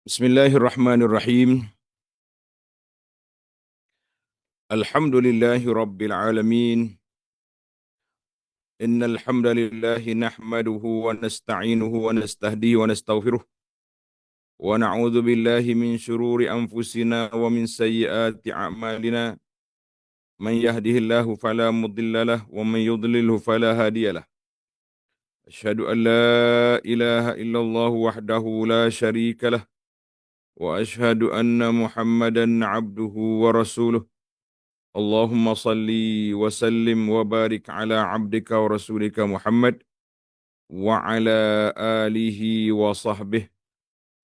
Bismillahirrahmanirrahim. Alhamdulillahi rabbil alamin. Innal hamdalillahi nahmaduhu wa nasta'inuhu wa nastahdihi wa nastaghfiruh. Wa na'udzu billahi min shururi anfusina wa min sayyiati a'malina. Man yahdihillahu fala mudilla lahu wa man yudlilhu fala hadiyalah. Asyhadu an la ilaha illallah wahdahu la syarika lah wa asyhadu anna Muhammadan 'abduhu wa rasuluh. Allahumma salli wa sallim wa barik ala abdika wa rasulika Muhammad wa ala alihi wa sahbihi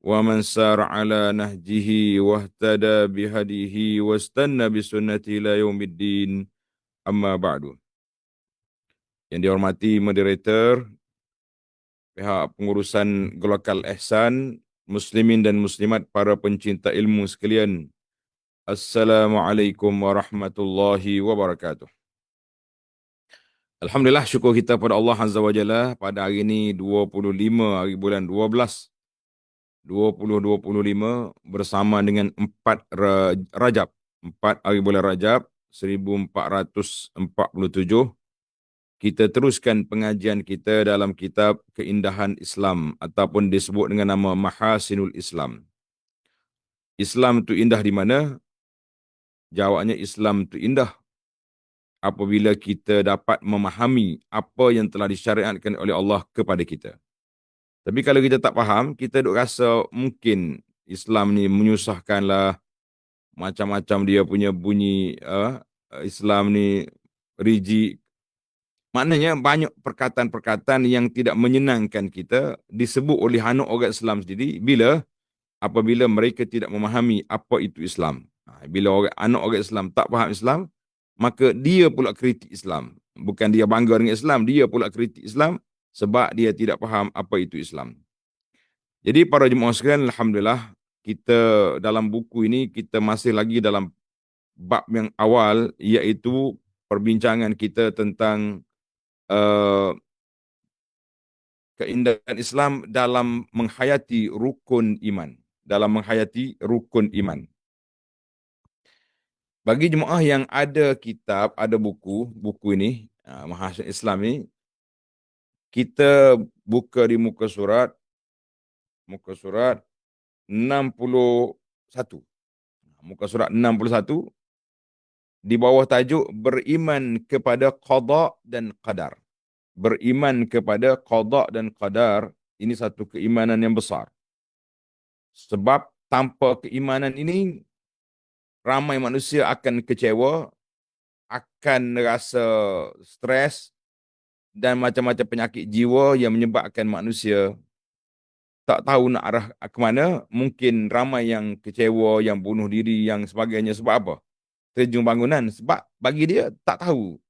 wa man sar ala nahjihi wa ihtada bihadihi wa istanna bisunnati ila yaumiddin, amma ba'du. Yang dihormati moderator, pihak pengurusan Golkar Ihsan, muslimin dan muslimat, para pencinta ilmu sekalian. Assalamualaikum warahmatullahi wabarakatuh. Alhamdulillah, syukur kita pada Allah Azza wa Jalla pada hari ini 25 hari bulan 12 2025 bersama dengan 4 Rajab, 4 hari bulan Rajab 1447. Kita teruskan pengajian kita dalam kitab Keindahan Islam ataupun disebut dengan nama Mahasinul Islam. Islam itu indah di mana? Jawabnya, Islam itu indah apabila kita dapat memahami apa yang telah disyariatkan oleh Allah kepada kita. Tapi kalau kita tak faham, kita duk rasa mungkin Islam ni menyusahkanlah, macam-macam dia punya bunyi, Islam ni rigid. Maknanya banyak perkataan-perkataan yang tidak menyenangkan kita disebut oleh anak orang Islam sendiri apabila mereka tidak memahami apa itu Islam. Bila anak orang Islam tak faham Islam, maka dia pula kritik Islam. Bukan dia bangga dengan Islam, dia pula kritik Islam sebab dia tidak faham apa itu Islam. Jadi para jemaah sekalian, alhamdulillah, kita dalam buku ini kita masih lagi dalam bab yang awal, iaitu perbincangan kita tentang keindahan Islam dalam menghayati rukun iman. Dalam menghayati rukun iman. Bagi jemaah yang ada kitab, ada buku ini, Mahasinul Islam ni, kita buka di muka surat 61. Muka surat 61, di bawah tajuk beriman kepada qada dan qadar. Beriman kepada qada dan qadar, ini satu keimanan yang besar. Sebab tanpa keimanan ini, ramai manusia akan kecewa, akan rasa stres dan macam-macam penyakit jiwa yang menyebabkan manusia tak tahu nak arah ke mana. Mungkin ramai yang kecewa, yang bunuh diri, yang sebagainya. Sebab apa? Terjun bangunan. Sebab bagi dia tak tahu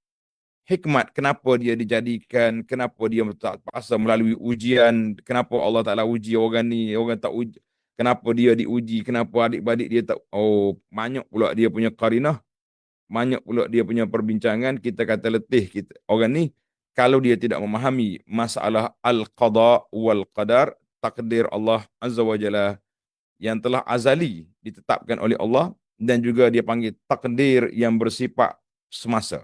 hikmat kenapa dia dijadikan, kenapa dia tak paksa melalui ujian, kenapa Allah Ta'ala uji orang ni, orang tak uji. Kenapa dia diuji, kenapa adik-beradik dia tak. Banyak pula dia punya qarinah, banyak pula dia punya perbincangan. Kita kata letih kita. Orang ni, kalau dia tidak memahami masalah al-qada wal-qadar, takdir Allah Azza wa Jalla yang telah azali ditetapkan oleh Allah, dan juga dia panggil takdir yang bersifat semasa.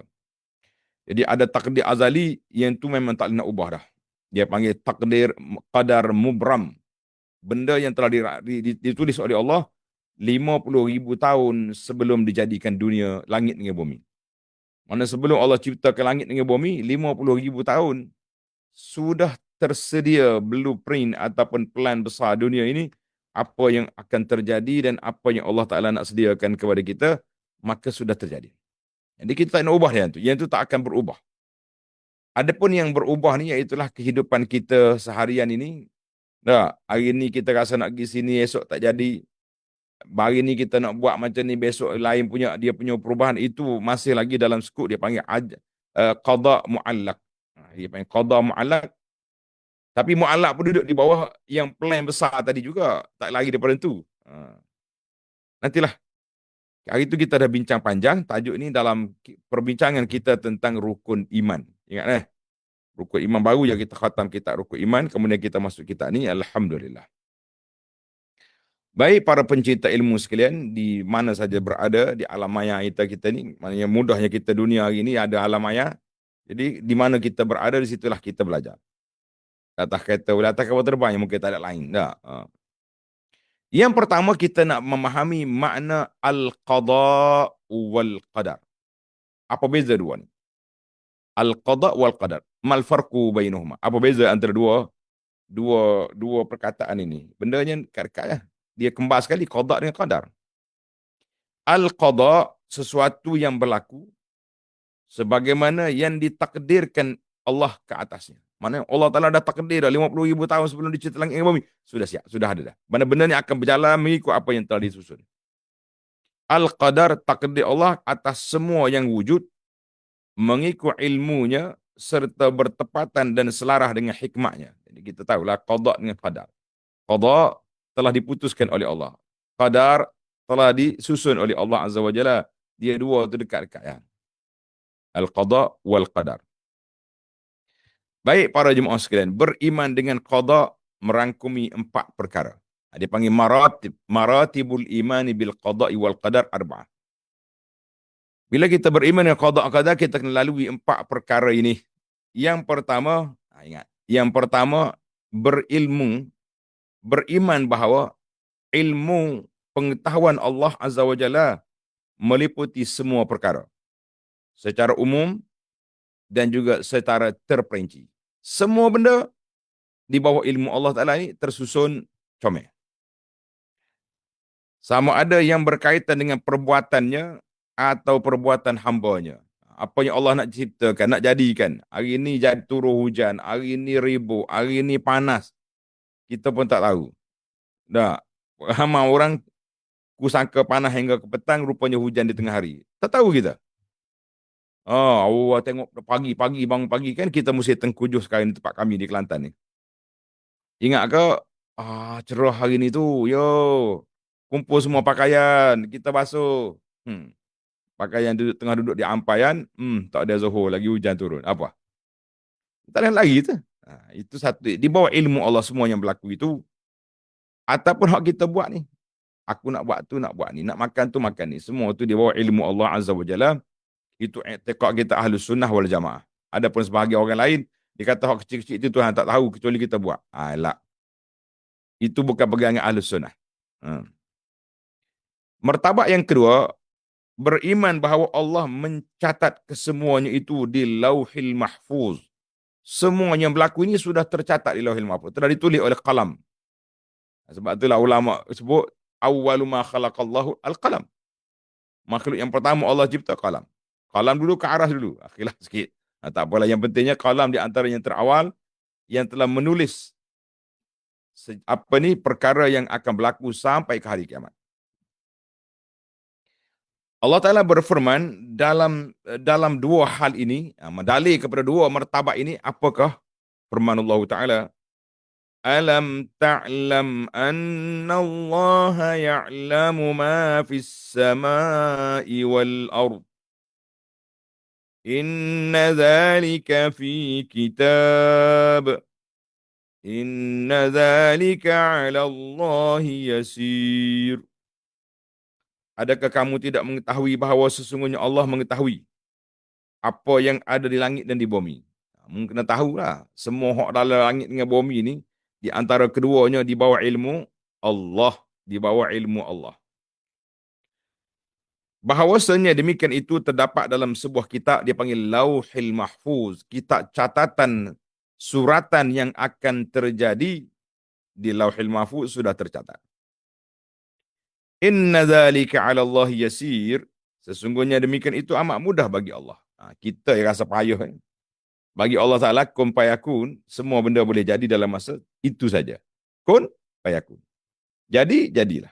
Jadi ada takdir azali yang tu memang tak nak ubah dah. Dia panggil takdir qadar mubram. Benda yang telah ditulis oleh Allah 50,000 tahun sebelum dijadikan dunia, langit dengan bumi. Mana sebelum Allah ciptakan langit dengan bumi, 50,000 tahun sudah tersedia blueprint ataupun plan besar dunia ini, apa yang akan terjadi dan apa yang Allah Ta'ala nak sediakan kepada kita, maka sudah terjadi. Jadi kita tak nak ubah dia tu. Yang tu tak akan berubah. Adapun yang berubah ni, iaitulah kehidupan kita seharian ini. Hari ni kita rasa nak pergi sini, esok tak jadi. Hari ni kita nak buat macam ni, besok lain punya, dia punya perubahan. Itu masih lagi dalam skop dia panggil qada mu'allaq. Dia panggil qada mu'allaq. Tapi mu'allaq pun duduk di bawah yang plan besar tadi juga. Tak lari daripada itu. Nantilah. Hari itu kita dah bincang panjang. Tajuk ni dalam perbincangan kita tentang rukun iman. Ingat rukun iman baru yang kita khatam kitab rukun iman. Kemudian kita masuk kitab ni. Alhamdulillah. Baik para pencinta ilmu sekalian, di mana saja berada di alam maya kita ni, maknanya mudahnya kita dunia hari ini ada alam maya. Jadi di mana kita berada, di situlah kita belajar. Atas kereta, boleh atas kapal terbang, yang mungkin tak ada lain. Tak. Yang pertama kita nak memahami makna al-qada wal qadar. Apa beza dua ni? Al-qada wal qadar. Mal farqu bainahuma? Apa beza antara dua perkataan ini? Bendanya dekat-dekat ya. Dia kembar sekali qada dengan qadar. Al-qada sesuatu yang berlaku sebagaimana yang ditakdirkan Allah ke atasnya. Mana Allah Ta'ala dah takdir dah 50,000 tahun sebelum dicipta langit dan bumi. Sudah siap, sudah ada dah. Benda-benda ni akan berjalan mengikut apa yang telah disusun. Al-qadar, takdir Allah atas semua yang wujud, mengikut ilmunya serta bertepatan dan selarah dengan hikmahnya. Jadi kita tahulah qada dengan qadar. Qada telah diputuskan oleh Allah. Qadar telah disusun oleh Allah Azza wa Jalla. Dia dua tu dekat-dekat ya. Al-qada wal qadar. Baik para jemaah sekalian, beriman dengan qada merangkumi 4 perkara. Dia panggil maratib, maratibul imani bil qada'i wal qadar arba'ah. Bila kita beriman dengan qada' qadar, kita kena lalui 4 perkara ini. Yang pertama, ingat, yang pertama berilmu, beriman bahawa ilmu pengetahuan Allah Azza wa Jalla meliputi semua perkara. Secara umum dan juga secara terperinci. Semua benda di bawah ilmu Allah Ta'ala ini tersusun comel. Sama ada yang berkaitan dengan perbuatannya atau perbuatan hambanya. Apa yang Allah nak ciptakan, nak jadikan. Hari ini jadi turun hujan, hari ini ribut, hari ini panas. Kita pun tak tahu. Dah, ramai orang kusangka panas hingga ke petang, rupanya hujan di tengah hari. Tak tahu kita. Allah tengok pagi-pagi, bangun pagi kan kita mesti tengkujuh sekarang di tempat kami di Kelantan ni. Ingat ke? Cerah hari ni tu. Yo, kumpul semua pakaian, kita basuh. Pakaian tengah duduk di ampaian, tak ada zuhur lagi, hujan turun. Apa? Tak ada lagi tu. Itu satu. Di bawah ilmu Allah semua yang berlaku itu. Ataupun hak kita buat ni. Aku nak buat tu, nak buat ni. Nak makan tu, makan ni. Semua tu di bawah ilmu Allah Azza wa Jalla. Itu i'tiqad kita Ahlus Sunnah wal Jamaah. Adapun sebahagian orang lain, dia kata hak kecil-kecil itu Tuhan tak tahu kecuali kita buat. Alah. Itu bukan pegangan Ahlus Sunnah. Martabat yang kedua, beriman bahawa Allah mencatat kesemuanya itu di Lauhil Mahfuz. Semua yang berlaku ini sudah tercatat di Lauhil Mahfuz. Telah ditulis oleh qalam. Sebab itulah ulama sebut awwalu ma khalaqallahu al-qalam. Makhluk yang pertama Allah cipta qalam. Qalam dulu ke arah dulu. Khilaf sikit. Tak apalah, yang pentingnya qalam di antara yang terawal yang telah menulis perkara yang akan berlaku sampai ke hari kiamat. Allah Ta'ala berfirman dalam dua hal ini, mendalil kepada dua martabat ini, apakah firman Allah Ta'ala? Alam ta'lam anna Allah ya'lamu ma fis samai wal ard. Inna dhalika fi kitab. Inna dhalika ala Allah yasir. Adakah kamu tidak mengetahui bahawa sesungguhnya Allah mengetahui apa yang ada di langit dan di bumi? Kamu kena tahulah, semua hak dalam langit dengan bumi ni, di antara keduanya di bawah ilmu Allah, di bawah ilmu Allah. Bahawasanya demikian itu terdapat dalam sebuah kitab, dia panggil Lauhil Mahfuz, kitab catatan suratan yang akan terjadi di Lauhil Mahfuz sudah tercatat. Inna dzalika 'ala Allah yasir. Sesungguhnya demikian itu amat mudah bagi Allah. Kita yang rasa payah kan. Bagi Allah Taala kun fayakun, semua benda boleh jadi dalam masa itu saja. Kun fayakun. Jadi jadilah.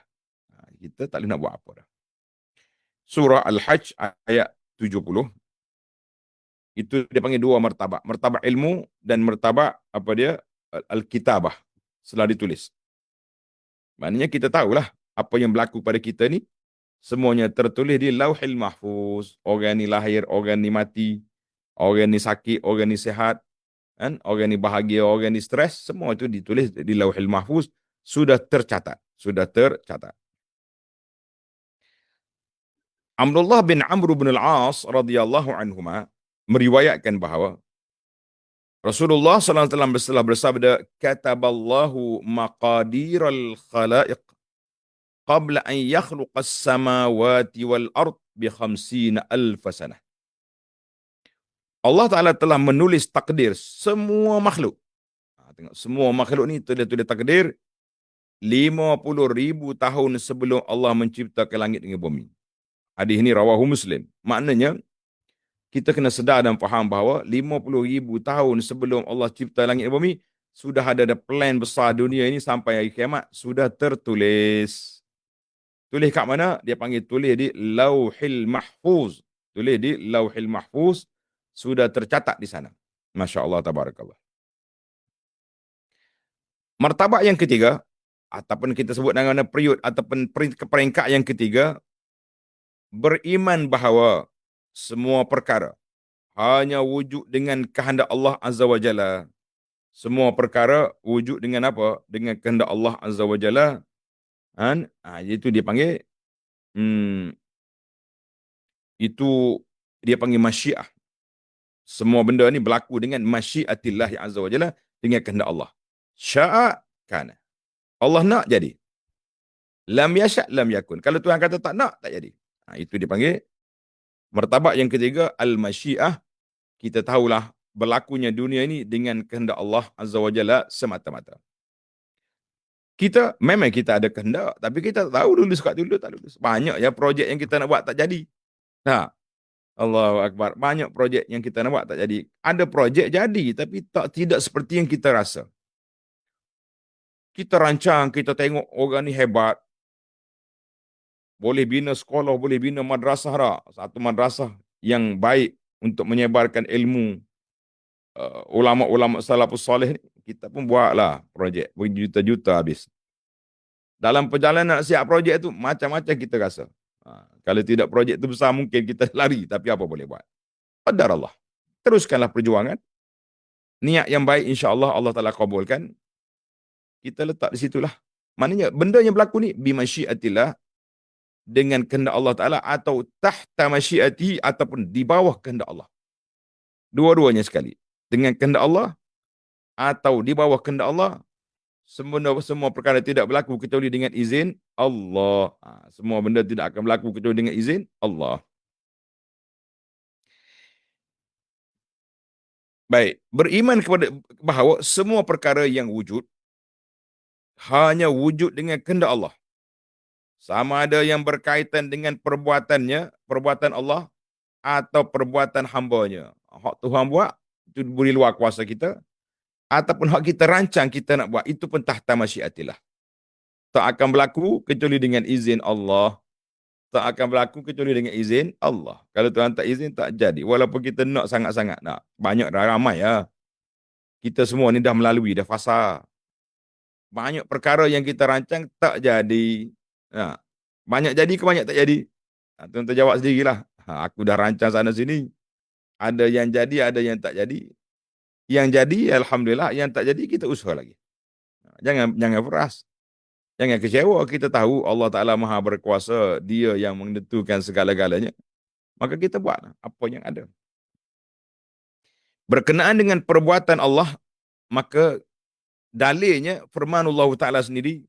Kita tak boleh nak buat apa dah. Surah Al-Hajj ayat 70. Itu dia panggil dua martabat. Martabat ilmu dan martabat Al-Kitabah. Setelah ditulis. Maknanya kita tahulah apa yang berlaku pada kita ni semuanya tertulis di Lauhil Mahfuz. Orang ni lahir, orang ni mati, orang ni sakit, orang ni sihat, kan? Orang ni bahagia, orang ni stres, semua itu ditulis di Lauhil Mahfuz, sudah tercatat, Sudah tercatat. Abdullah bin Amr bin Al-As radhiyallahu anhuma meriwayatkan bahawa Rasulullah SAW telah bersabda, "Kataballahu maqadiral khalaiq qabla an yakhluqas samawati wal ard bi khamsina alf sanah." Allah Ta'ala telah menulis takdir semua makhluk. Tengok, semua makhluk ni dia tulis takdir 50,000 tahun sebelum Allah menciptakan langit dengan bumi. Hadis ini rawahu Muslim. Maknanya, kita kena sedar dan faham bahawa 50,000 tahun sebelum Allah cipta langit dan bumi, sudah ada plan besar dunia ini sampai hari kiamat, sudah tertulis. Tulis kat mana? Dia panggil tulis di Lauhil Mahfuz. Tulis di Lauhil Mahfuz, sudah tercatat di sana. Masya Allah, tabarakallah. Martabat yang ketiga, ataupun kita sebut dengan period ataupun peringkat yang ketiga, beriman bahawa semua perkara hanya wujud dengan kehendak Allah Azza wa Jalla. Semua perkara wujud dengan apa? Dengan kehendak Allah Azza wa Jalla. Itu dia panggil itu dia panggil masyiah. Semua benda ni berlaku dengan masyiatillah Azza wa Jalla, dengan kehendak Allah. Sya'a kana. Allah nak jadi. Lam yasha' lam yakun. Kalau Tuhan kata tak nak, tak jadi. Itu dipanggil martabat yang ketiga, al-masyiah. Kita tahulah berlakunya dunia ini dengan kehendak Allah Azza wa Jalla semata-mata. Kita, memang kita ada kehendak, tapi kita tak tahu lulus kat dulu, tak lulus. Banyak ya projek yang kita nak buat tak jadi. Allahu Akbar. Banyak projek yang kita nak buat tak jadi. Ada projek jadi, tapi tidak seperti yang kita rasa. Kita rancang, kita tengok orang ni hebat. Boleh bina sekolah, boleh bina madrasah dah. Satu madrasah yang baik untuk menyebarkan ilmu. Ulama-ulama salafus soleh ni, kita pun buatlah projek. Berjuta-juta habis. Dalam perjalanan siap projek tu, macam-macam kita rasa. Kalau tidak projek tu besar, mungkin kita lari. Tapi apa boleh buat? Qadar Allah. Teruskanlah perjuangan. Niat yang baik, insya-Allah Allah Ta'ala kabulkan. Kita letak di situlah. Maknanya, benda yang berlaku ni, bimasyiatillah, dengan kehendak Allah Ta'ala, atau tahta masyiatihi, ataupun di bawah kehendak Allah. Dua-duanya sekali. Dengan kehendak Allah, atau di bawah kehendak Allah, semua perkara tidak berlaku kecuali dengan izin Allah. Semua benda tidak akan berlaku kecuali dengan izin Allah. Baik, beriman kepada bahawa semua perkara yang wujud hanya wujud dengan kehendak Allah. Sama ada yang berkaitan dengan perbuatannya, perbuatan Allah, atau perbuatan hambanya. Hak Tuhan buat, itu beri luar kuasa kita. Ataupun hak kita rancang kita nak buat, itu pun tahta masyiatillah. Tak akan berlaku kecuali dengan izin Allah. Tak akan berlaku kecuali dengan izin Allah. Kalau Tuhan tak izin, tak jadi. Walaupun kita nak sangat-sangat nak. Banyak dah, ramai ya. Kita semua ni dah melalui, dah fasa. Banyak perkara yang kita rancang, tak jadi. Banyak jadi ke banyak tak jadi? Tuan terjawab sendirilah. Aku dah rancang sana sini. Ada yang jadi, ada yang tak jadi. Yang jadi, alhamdulillah. Yang tak jadi, kita usaha lagi. Jangan peras. Jangan kecewa. Kita tahu Allah Ta'ala Maha berkuasa. Dia yang menentukan segala-galanya. Maka kita buat apa yang ada. Berkenaan dengan perbuatan Allah, maka dalilnya firman Allah Ta'ala sendiri,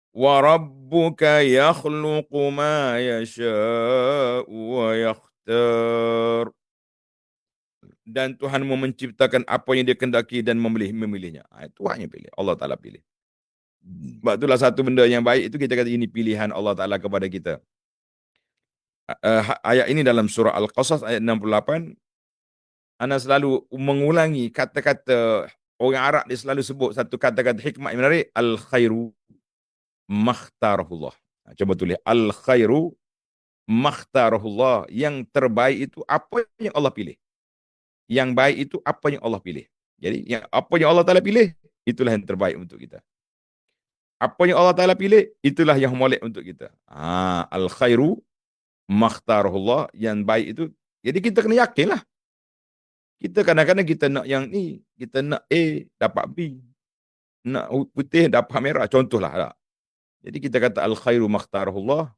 وَرَبُّكَ يَخْلُقُ مَا يَشَاءُ وَيَخْتَارُ. Dan Tuhanmu menciptakan apa yang dia kendaki dan memilihnya. Itu hanya pilih. Allah Ta'ala pilih. Sebab itulah satu benda yang baik itu kita kata ini pilihan Allah Ta'ala kepada kita. Ayat ini dalam surah Al-Qasas ayat 68. Ana selalu mengulangi kata-kata orang Arab, dia selalu sebut satu kata-kata hikmah yang menarik. Al-khairu makhtarahullah. Coba tulis. Al-khairu makhtarahullah. Yang terbaik itu apa yang Allah pilih. Yang baik itu apa yang Allah pilih. Jadi apa yang Allah Ta'ala pilih, itulah yang terbaik untuk kita. Apa yang Allah Ta'ala pilih, itulah yang molek untuk kita. Al-khairu makhtarahullah. Yang baik itu. Jadi kita kena yakinlah. Kita kadang-kadang kita nak yang ni. Kita nak A, dapat B. Nak putih, dapat merah. Contohlah. Jadi kita kata al-khairu makhtarahullah,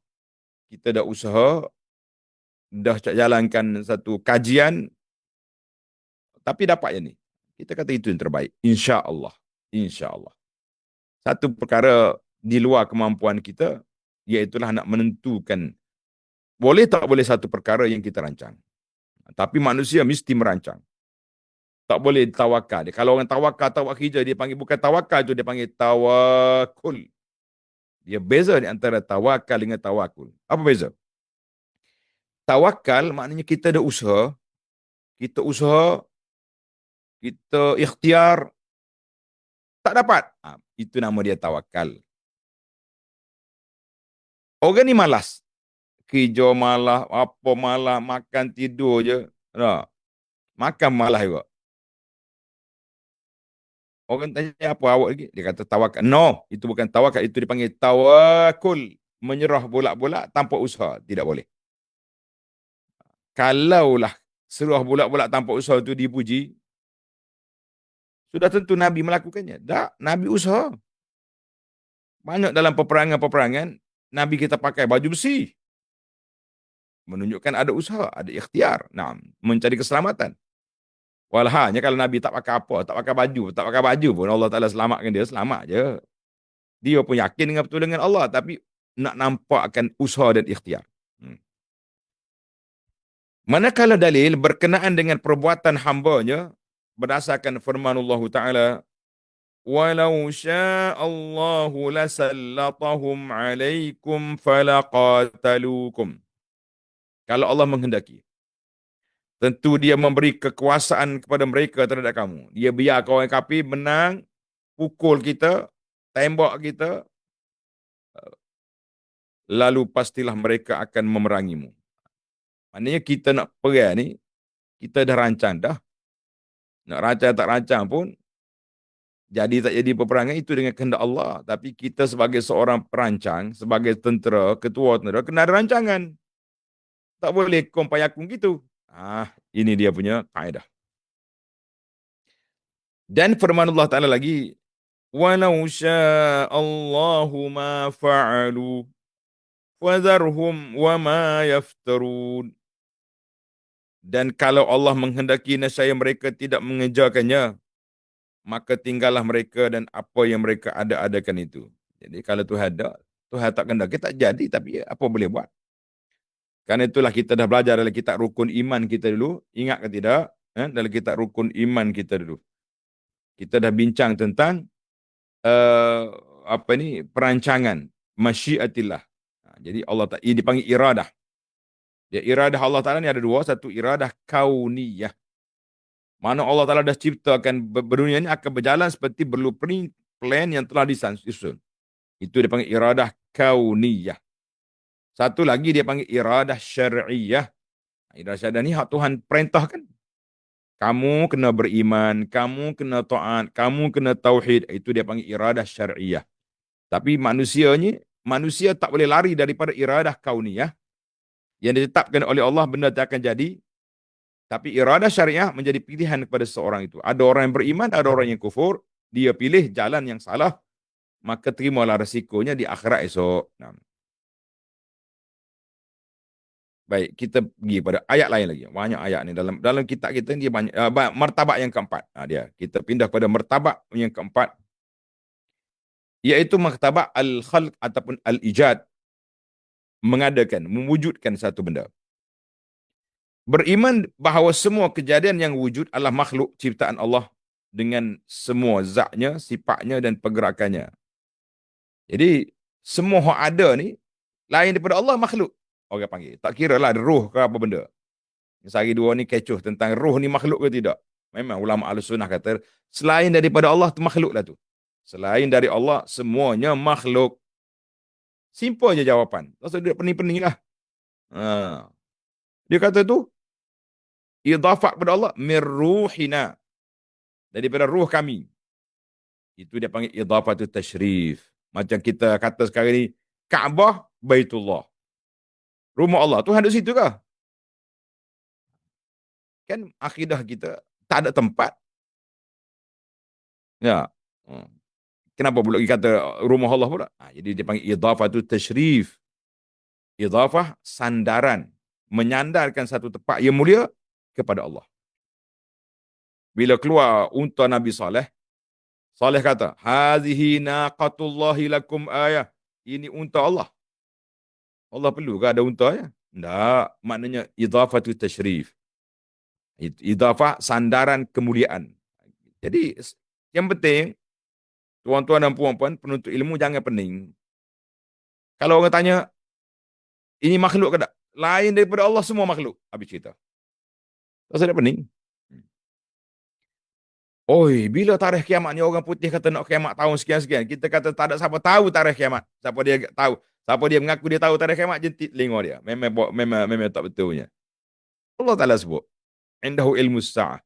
kita dah usaha, dah jalankan satu kajian, tapi dapat yang ni. Kita kata itu yang terbaik. Insya Allah. Insya Allah. Satu perkara di luar kemampuan kita, iaitulah nak menentukan boleh tak boleh satu perkara yang kita rancang. Tapi manusia mesti merancang. Tak boleh tawakal. Kalau orang tawakal hijau, dia panggil bukan tawakal tu, dia panggil tawakul. Dia beza di antara tawakal dengan tawakul. Apa beza? Tawakal maknanya kita ada usaha, kita ikhtiar, tak dapat. Itu nama dia tawakal. Orang ni malas. Hijau malah, apa malah, makan tidur je. Nah, makan malah juga. Orang tanya apa awak lagi? Dia kata tawakal. No, itu bukan tawakal. Itu dipanggil tawakul. Menyerah bolak-bolak tanpa usaha. Tidak boleh. Kalaulah serah bolak-bolak tanpa usaha itu dipuji, sudah tentu Nabi melakukannya. Tak, Nabi usaha. Banyak dalam peperangan-peperangan, Nabi kita pakai baju besi. Menunjukkan ada usaha, ada ikhtiar. Nah, mencari keselamatan. Walhanya kalau Nabi tak pakai apa, tak pakai baju pun Allah Ta'ala selamatkan dia, selamat je. Dia pun yakin dengan betul dengan Allah, tapi nak nampakkan usaha dan ikhtiar. Manakala dalil berkenaan dengan perbuatan hambanya, berdasarkan firman Allah Ta'ala, "Walau sya'allahu lasallatahum alaikum falaqatalukum." Kalau Allah menghendaki, tentu dia memberi kekuasaan kepada mereka terhadap kamu. Dia biar orang kafir menang, pukul kita, tembak kita, lalu pastilah mereka akan memerangimu. Maknanya kita nak perang ni, kita dah rancang dah. Nak rancang tak rancang pun, jadi tak jadi peperangan itu dengan kehendak Allah. Tapi kita sebagai seorang perancang, sebagai tentera, ketua tentera, kena ada rancangan. Tak boleh kompayakung gitu. Ini dia punya kaedah. Dan firman Allah Ta'ala lagi, "Walau sya'allahu ma fa'alu, wadharhum wa ma yaftarun." Dan kalau Allah menghendaki nescaya mereka tidak mengejarkannya, maka tinggallah mereka dan apa yang mereka ada-adakan itu. Jadi kalau Tuhan tak kehendaki tak jadi, tapi apa boleh buat? Karena itulah kita dah belajar dalam kitab rukun iman kita dulu, ingat ke tidak? Dalam kitab rukun iman kita dulu. Kita dah bincang tentang uh, perancangan masyiatillah. Jadi Allah Ta'ala ini dipanggil iradah. Ya, iradah Allah Ta'ala ni ada dua. Satu iradah kauniyah. Mana Allah Ta'ala dah ciptakan dunia ini akan berjalan seperti blueprint plan yang telah disusun. Itu dia panggil iradah kauniyah. Satu lagi dia panggil iradah syar'iyah. Iradah syar'iyah ni hak Tuhan perintahkan. Kamu kena beriman, kamu kena taat, kamu kena tauhid. Itu dia panggil iradah syar'iyah. Tapi manusia tak boleh lari daripada iradah kauniyah. Yang ditetapkan oleh Allah benda tak akan jadi. Tapi iradah syariah menjadi pilihan kepada seseorang itu. Ada orang yang beriman, ada orang yang kufur. Dia pilih jalan yang salah. Maka terimalah resikonya di akhirat esok. Baik, kita pergi pada ayat lain lagi. Banyak ayat ni dalam kitab kita ni banyak martabat yang keempat. Dia kita pindah pada martabat yang keempat, iaitu martabat al-khalq ataupun al-ijad, mengadakan, mewujudkan satu benda. Beriman bahawa semua kejadian yang wujud adalah makhluk ciptaan Allah dengan semua zatnya, sifatnya dan pergerakannya. Jadi semua yang ada ni lain daripada Allah, makhluk. Orang panggil. Tak kira lah roh ke apa benda. Sehari dua ni kecoh tentang roh ni makhluk ke tidak. Memang ulama Ahlussunnah kata selain daripada Allah tu makhluk lah tu. Selain dari Allah semuanya makhluk. Simple je jawapan. Tak usah dia pening-pening lah. Dia kata tu idafat kepada Allah mirruhina, daripada ruh kami. Itu dia panggil idafatu tashrif. Macam kita kata sekarang ni Kaabah Baitullah. Rumah Allah Tuhan duduk situ ke? Kan akidah kita tak ada tempat. Ya. Kenapa pula kita kata rumah Allah pula? Jadi dia panggil idhafah tu tashrif. Idhafah sandaran. Menyandarkan satu tempat yang mulia kepada Allah. Bila keluar unta Nabi Saleh, Saleh kata, "Hazihi naqatullahi lakum ayah." Ini unta Allah. Allah perlu ke ada unta ya? Tak, maknanya idhafah tu tashrif. Idhafah sandaran kemuliaan. Jadi yang penting tuan-tuan dan puan-puan penuntut ilmu jangan pening. Kalau orang tanya ini makhluk ke tak? Lain daripada Allah semua makhluk. Habis cerita. Tak usah pening. Oi, bila tarikh kiamat ni orang putih kata nak kiamat tahun sekian-sekian. Kita kata tak ada siapa tahu tarikh kiamat. Siapa dia tahu? Siapa dia mengaku dia tahu tarikh kiamat, jentik telinga dia. Memang tak betulnya. Allah Ta'ala sebut. Indahu ilmu sa'ah.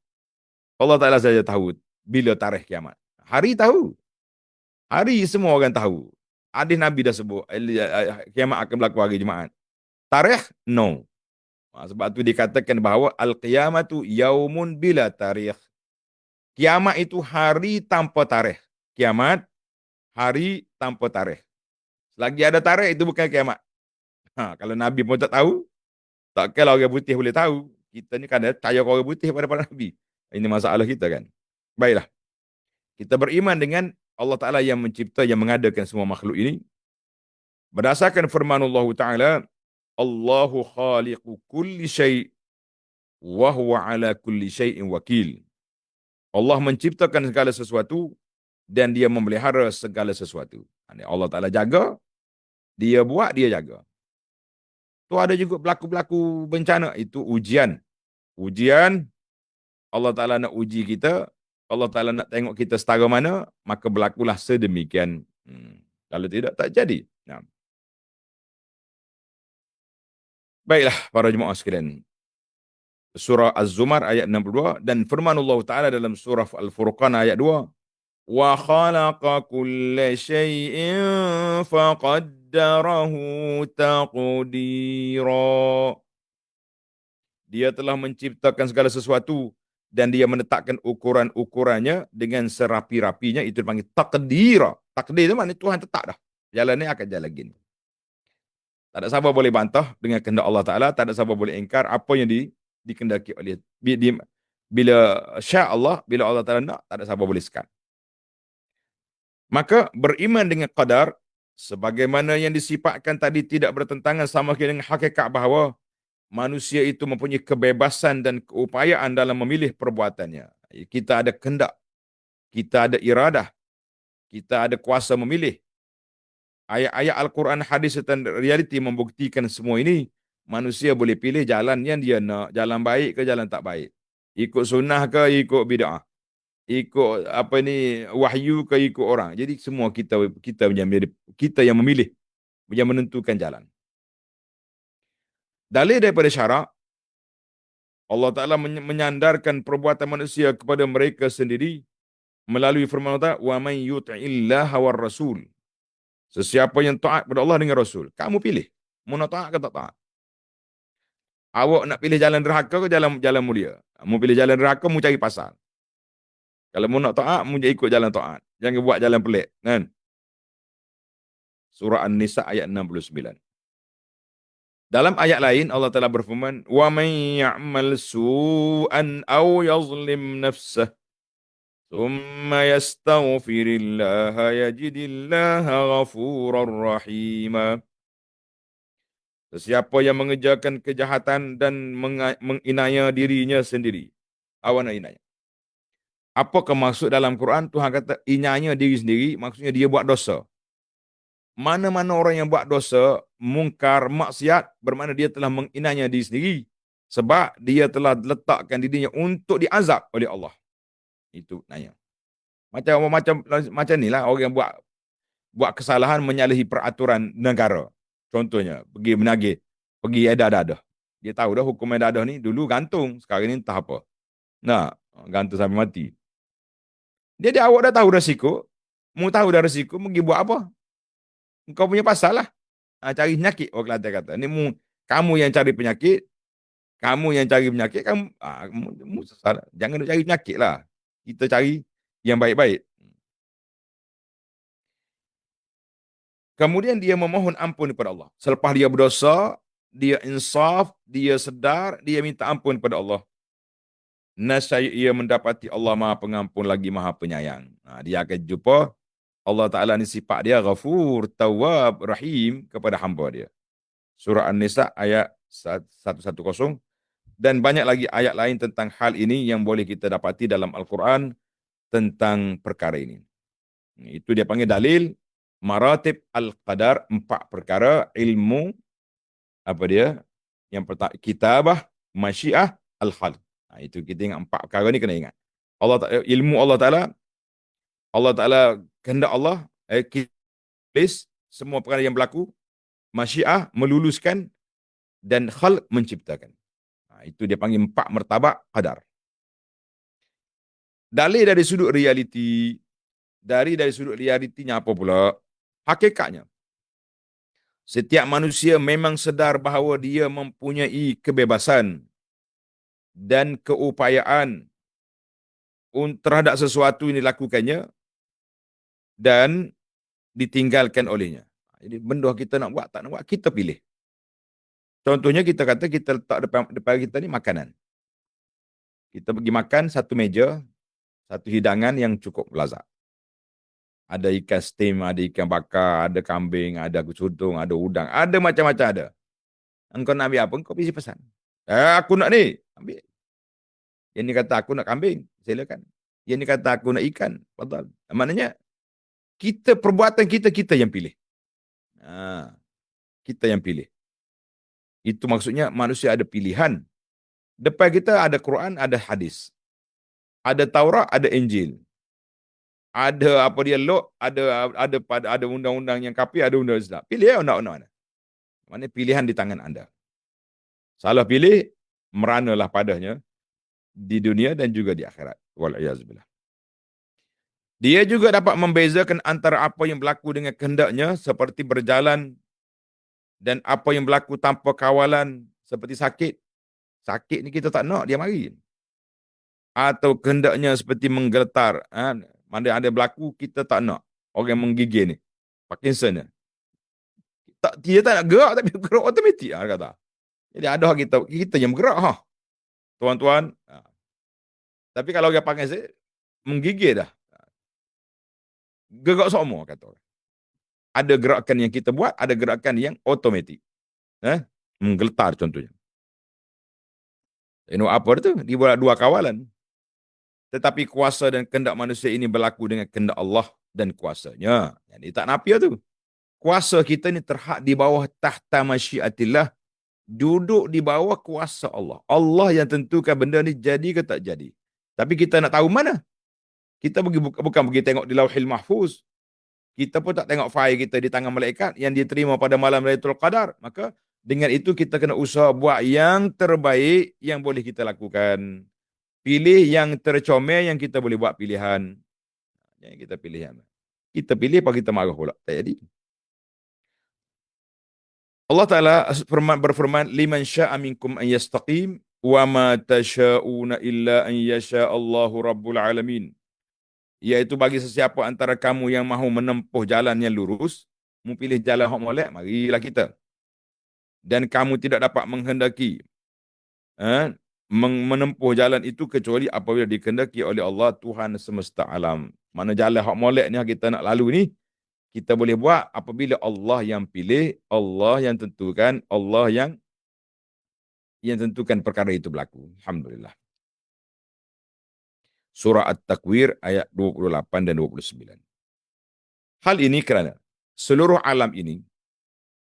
Allah Ta'ala saja tahu bila tarikh kiamat. Hari tahu. Hari semua orang tahu. Hadis Nabi dah sebut. Kiamat akan berlaku hari Jumaat. Tarikh? No. Sebab tu dikatakan bahawa al-qiyamatu yaumun bila tarikh. Kiamat itu hari tanpa tarikh. Kiamat, hari tanpa tarikh. Selagi ada tarikh, itu bukan kiamat. Kalau Nabi pun tak tahu, takkanlah orang putih boleh tahu. Kita ni kan percaya orang putih pada Nabi. Ini masalah kita kan. Baiklah. Kita beriman dengan Allah Ta'ala yang mencipta, yang mengadakan semua makhluk ini. Berdasarkan firman Allah Ta'ala, Allahu khaliqu kulli syai' wa huwa ala kulli syai'in wakil. Allah menciptakan segala sesuatu dan dia memelihara segala sesuatu. Allah Ta'ala jaga, dia buat, dia jaga. Tu ada juga berlaku-berlaku bencana, itu ujian. Ujian, Allah Ta'ala nak uji kita, Allah Ta'ala nak tengok kita setara mana, maka berlakulah sedemikian. Kalau tidak, tak jadi. Nah. Baiklah, para jemaah sekalian. Surah Az-Zumar ayat 62 dan firman Allah Ta'ala dalam surah Al-Furqan ayat 2. Wa khalaqa kulla syai'in faqaddarahu taqdira. Dia telah menciptakan segala sesuatu dan dia menetapkan ukuran-ukurannya dengan serapi-rapinya, itu dipanggil taqdira. Takdir itu maknanya Tuhan tetap dah. Jalan ni akan jalan gini. Tak ada siapa boleh bantah dengan kehendak Allah Ta'ala, tak ada siapa boleh ingkar apa yang dikendaki oleh bila sya Allah, bila Allah Ta'ala nak, tak ada siapa boleh sekat. Maka beriman dengan qadar sebagaimana yang disifatkan tadi tidak bertentangan sama dengan hakikat bahawa manusia itu mempunyai kebebasan dan keupayaan dalam memilih perbuatannya. Kita ada kehendak, kita ada iradah, kita ada kuasa memilih. Ayat-ayat Al-Quran, hadis dan realiti membuktikan semua ini. Manusia boleh pilih jalan yang dia nak, jalan baik ke jalan tak baik. Ikut sunnah ke ikut bid'ah. Ikut apa ni, wahyu ke ikut orang. Jadi semua kita yang memilih, yang menentukan jalan. Dalil daripada syarak, Allah Ta'ala menyandarkan perbuatan manusia kepada mereka sendiri melalui firman Allah Ta'ala, wa man yuti'illaha war rasul. Sesiapa yang taat kepada Allah dengan Rasul, kamu pilih, mau nak taat ke tak taat. Awak nak pilih jalan derhaka ke jalan mulia? Mau pilih jalan derhaka, mau cari pasal. Kalau mau nak taat, mau ikut jalan taat. Jangan buat jalan pelik, kan? Surah An-Nisa ayat 69. Dalam ayat lain Allah Taala berfirman, "Wa may ya'mal su'an aw yazlim nafsah, thumma yastaghfirillaha yajidillaha ghafurar rahima." Sesiapa yang mengerjakan kejahatan dan menginaya dirinya sendiri. Awak nak inaya. Apakah maksud dalam Quran? Tuhan kata inaya diri sendiri, maksudnya dia buat dosa. Mana-mana orang yang buat dosa, mungkar, maksiat, bermakna dia telah menginaya diri sendiri. Sebab dia telah letakkan dirinya untuk diazab oleh Allah. Itu nanya. Macam ni lah orang yang buat kesalahan menyalahi peraturan negara. Contohnya, pergi menagih, pergi edah-edah. Dia tahu dah hukum edah-edah ni dulu gantung, sekarang ni entah apa. Nah, gantung sampai mati. Jadi awak dah tahu resiko, mu tahu dah resiko, pergi buat apa? Kau punya pasal lah. Cari penyakit, orang Kelantan kata. Ni kamu yang cari penyakit, kamu salah. Jangan cari penyakit lah. Kita cari yang baik-baik. Kemudian dia memohon ampun kepada Allah. Selepas dia berdosa, dia insaf, dia sedar, dia minta ampun kepada Allah. Nasaya ia mendapati Allah Maha Pengampun lagi Maha Penyayang. Dia akan jumpa Allah Ta'ala ni sifat dia Ghafur, Tawwab, Rahim kepada hamba dia. Surah An-Nisa ayat 110 dan banyak lagi ayat lain tentang hal ini yang boleh kita dapati dalam Al-Quran tentang perkara ini. Itu dia panggil dalil maratib al-qadar, 4 perkara ilmu apa dia? Yang pertama kitabah, masyiah, al-khalq. Itu kita ingat 4 perkara ni kena ingat. Ilmu Allah Taala kehendak Allah list semua perkara yang berlaku, masyiah meluluskan dan khalq menciptakan. Itu dia panggil 4 martabat qadar. Dalil dari sudut realiti, dari sudut realitinya apa pula? Hakikatnya, setiap manusia memang sedar bahawa dia mempunyai kebebasan dan keupayaan terhadap sesuatu yang dilakukannya dan ditinggalkan olehnya. Jadi benda kita nak buat, tak nak buat, kita pilih. Contohnya kita kata kita letak depan kita ni makanan. Kita pergi makan satu meja, satu hidangan yang cukup lazat. Ada ikan steam, ada ikan bakar, ada kambing, ada sotong, ada udang, ada macam-macam ada. Engkau nak ambil apa, engkau pergi pesan. Aku nak ni, ambil. Yang ni kata aku nak kambing, silakan. Yang ni kata aku nak ikan, padahal. Maknanya, perbuatan kita yang pilih. Kita yang pilih. Itu maksudnya manusia ada pilihan. Depan kita ada Quran, ada hadis. Ada Taurat, ada Injil. Ada apa dia ada undang-undang yang kafir, ada undang-undang Islam. Pilih ya undang-undang mana. Mana pilihan di tangan anda. Salah pilih, meranalah padanya di dunia dan juga di akhirat. Wal'iyazbillah. Dia juga dapat membezakan antara apa yang berlaku dengan kehendaknya seperti berjalan dan apa yang berlaku tanpa kawalan seperti sakit. Sakit ni kita tak nak, dia mari. Atau kehendaknya seperti menggeletar. Mana ada berlaku, kita tak nak. Orang menggigil ni. Parkinson ni. Dia tak nak gerak, tapi gerak otomatik. Kata. Jadi ada kita yang bergerak. Tuan-tuan. Tapi kalau orang Parkinson, menggigil dah. Gerak semua, kata orang. Ada gerakan yang kita buat, ada gerakan yang otomatik. Menggeletar contohnya. Apa itu? Dibuat 2 kawalan. Tetapi kuasa dan kehendak manusia ini berlaku dengan kehendak Allah dan kuasanya. Jadi tak nafiah tu. Kuasa kita ni terhad di bawah tahta masyiatillah. Duduk di bawah kuasa Allah. Allah yang tentukan benda ni jadi ke tak jadi. Tapi kita nak tahu mana? Kita bukan pergi tengok di Lauhil Mahfuz. Kita pun tak tengok fail kita di tangan malaikat yang diterima pada malam Lailatul Qadar. Maka dengan itu kita kena usaha buat yang terbaik yang boleh kita lakukan. Pilih yang tercomel yang kita boleh buat pilihan. Yang kita pilih yang kita pilih apa kita marah pula. Tak jadi. Allah Ta'ala berfirman, liman sya'a minkum an yastaqim wa ma tasha'una illa an yasha Allahu Rabbul Alamin. Iaitu bagi sesiapa antara kamu yang mahu menempuh jalan yang lurus, mu pilih jalan hak molek, marilah kita. Dan kamu tidak dapat menghendaki menempuh jalan itu kecuali apabila dikehendaki oleh Allah Tuhan semesta alam. Mana jalan hak molek ni kita nak lalu ni, kita boleh buat apabila Allah yang pilih, Allah yang tentukan, Allah yang tentukan perkara itu berlaku. Alhamdulillah. Surah At-Takwir ayat 28 dan 29. Hal ini kerana seluruh alam ini,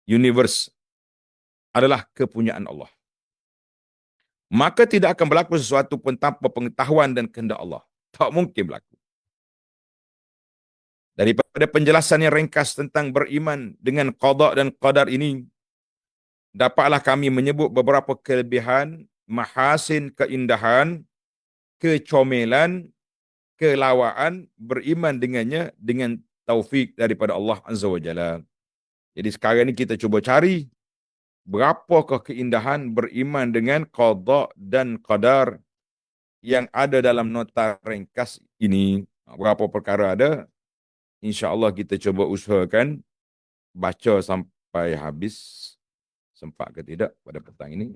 universe, adalah kepunyaan Allah. Maka tidak akan berlaku sesuatu pun tanpa pengetahuan dan kehendak Allah. Tak mungkin berlaku. Daripada penjelasan yang ringkas tentang beriman dengan qada dan qadar ini, dapatlah kami menyebut beberapa kelebihan, mahasin, keindahan, kecomelan, kelawaan, beriman dengannya dengan taufik daripada Allah Azza wa Jalla. Jadi sekarang ni kita cuba cari berapakah keindahan beriman dengan qada dan qadar yang ada dalam nota ringkas ini. Berapa perkara ada? InsyaAllah kita cuba usahakan baca sampai habis, sempat ke tidak pada petang ini,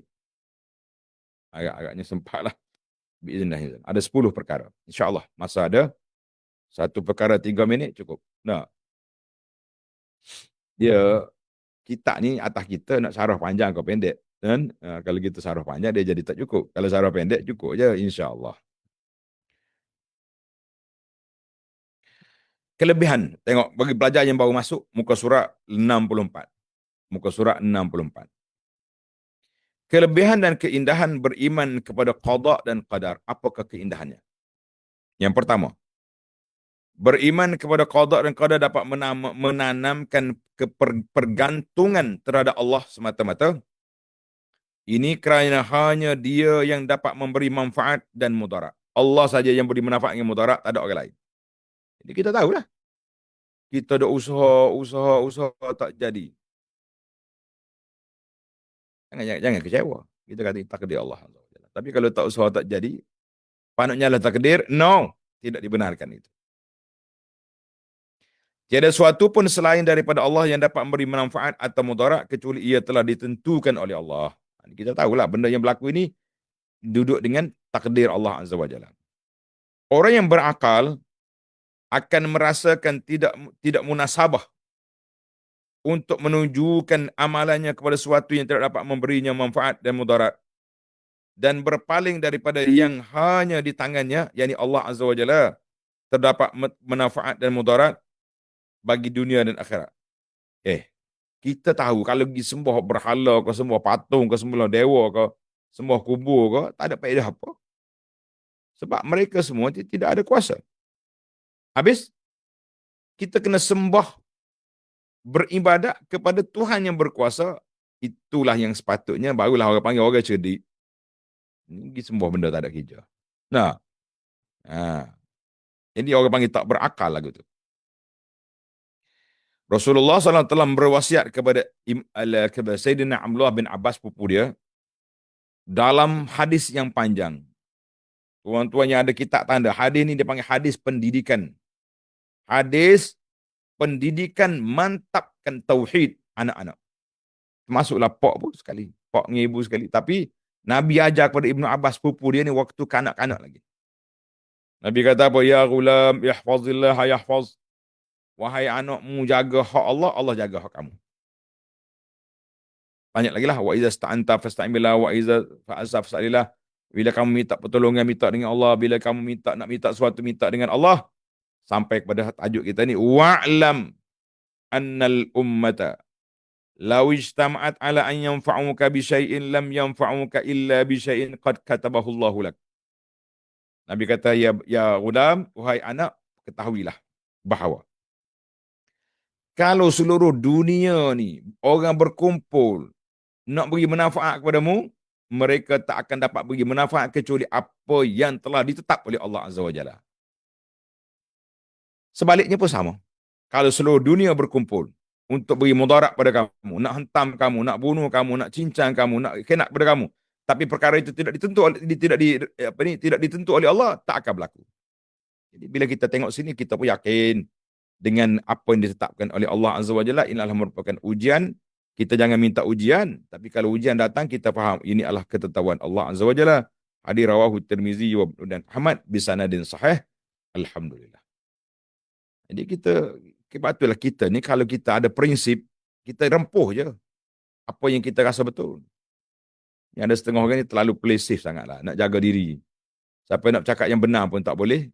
agak-agaknya sempat lah. Biiznillah. Ada 10 perkara. InsyaAllah. Masa ada, satu perkara 3 minit cukup. Nah, dia, kita ni atas kita nak syarah panjang atau pendek. Dan kalau kita syarah panjang, dia jadi tak cukup. Kalau syarah pendek, cukup je. InsyaAllah. Kelebihan. Tengok, bagi pelajar yang baru masuk, muka surat 64. Muka surat 64. Kelebihan dan keindahan beriman kepada qada dan qadar. Apakah keindahannya? Yang pertama, beriman kepada qada dan qadar dapat menanamkan kepergantungan terhadap Allah semata-mata. Ini kerana hanya dia yang dapat memberi manfaat dan mudarat. Allah saja yang beri manfaat dan mudarat, tak ada orang lain. Jadi kita tahulah. Kita ada usaha tak jadi. Jangan kecewa. Kita kata takdir Allah. Tapi kalau tak usaha tak jadi, panutnya lah takdir, no. Tidak dibenarkan itu. Tiada sesuatu pun selain daripada Allah yang dapat memberi manfaat atau mudarat kecuali ia telah ditentukan oleh Allah. Kita tahulah benda yang berlaku ini duduk dengan takdir Allah Azza wa Jalla. Orang yang berakal akan merasakan tidak munasabah untuk menunjukkan amalannya kepada sesuatu yang tidak dapat memberinya manfaat dan mudarat, dan berpaling daripada yang hanya di tangannya, yakni Allah Azza wa Jalla, terdapat manfaat dan mudarat bagi dunia dan akhirat. Kita tahu kalau pergi sembah berhala ke, sembah patung ke, sembah dewa ke, sembah kubur ke, tak ada faedah apa. Sebab mereka semua tidak ada kuasa. Habis, kita kena sembah, beribadat kepada Tuhan yang berkuasa. Itulah yang sepatutnya, barulah orang panggil orang cerdik. Ini sembah benda tak ada kerja. Nah, jadi orang panggil tak berakal lagu tu. Rasulullah SAW telah berwasiat kepada Sayyidina Abdullah bin Abbas, pupu dia, dalam hadis yang panjang. Tuan-tuan yang ada kitab tanda, hadis ni dia panggil hadis pendidikan. Hadis pendidikan mantapkan tauhid anak-anak. Masuklah pak pun sekali, pak dengan ibu sekali. Tapi Nabi ajar kepada Ibnu Abbas, pupu dia ni, waktu kanak-kanak lagi. Nabi kata apa? Ya ghulam, ihfazillah yahfaz. Wahai anakmu, jaga hak Allah, Allah jaga hak kamu. Banyak lagi lah. Wa iza sta'anta fasta'in billah, wa iza fa'azza fas'alillah. Bila kamu minta pertolongan, minta dengan Allah. Bila kamu nak minta sesuatu, minta dengan Allah. Sampai kepada tajuk kita ni, wa'lam annal ummata law ijtama'at ala an yanfa'uka bi syai'in lam yanfa'uka illa bi syai'in qad katabahu Allahu lak. Nabi kata, ya ghulam, wahai anak, ketahuilah bahawa kalau seluruh dunia ni orang berkumpul nak beri manfaat kepadamu, mereka tak akan dapat beri manfaat kecuali apa yang telah ditetap oleh Allah Azza wa Jalla. Sebaliknya pun sama. Kalau seluruh dunia berkumpul untuk beri mudarat pada kamu, nak hentam kamu, nak bunuh kamu, nak cincang kamu, nak kena pada kamu, tapi perkara itu tidak ditentu oleh Allah, tak akan berlaku. Jadi bila kita tengok sini, kita pun yakin dengan apa yang ditetapkan oleh Allah Azza wa Jalla. Ini adalah merupakan ujian. Kita jangan minta ujian, tapi kalau ujian datang, kita faham ini adalah ketetapan Allah Azza wa Jalla. Hadis rawahu Tirmizi dan Ahmad bisanadin sahih. Alhamdulillah. Jadi patutlah kita ni, kalau kita ada prinsip, kita rempuh je apa yang kita rasa betul. Yang ada setengah orang ni terlalu play safe sangatlah, nak jaga diri. Siapa nak cakap yang benar pun tak boleh.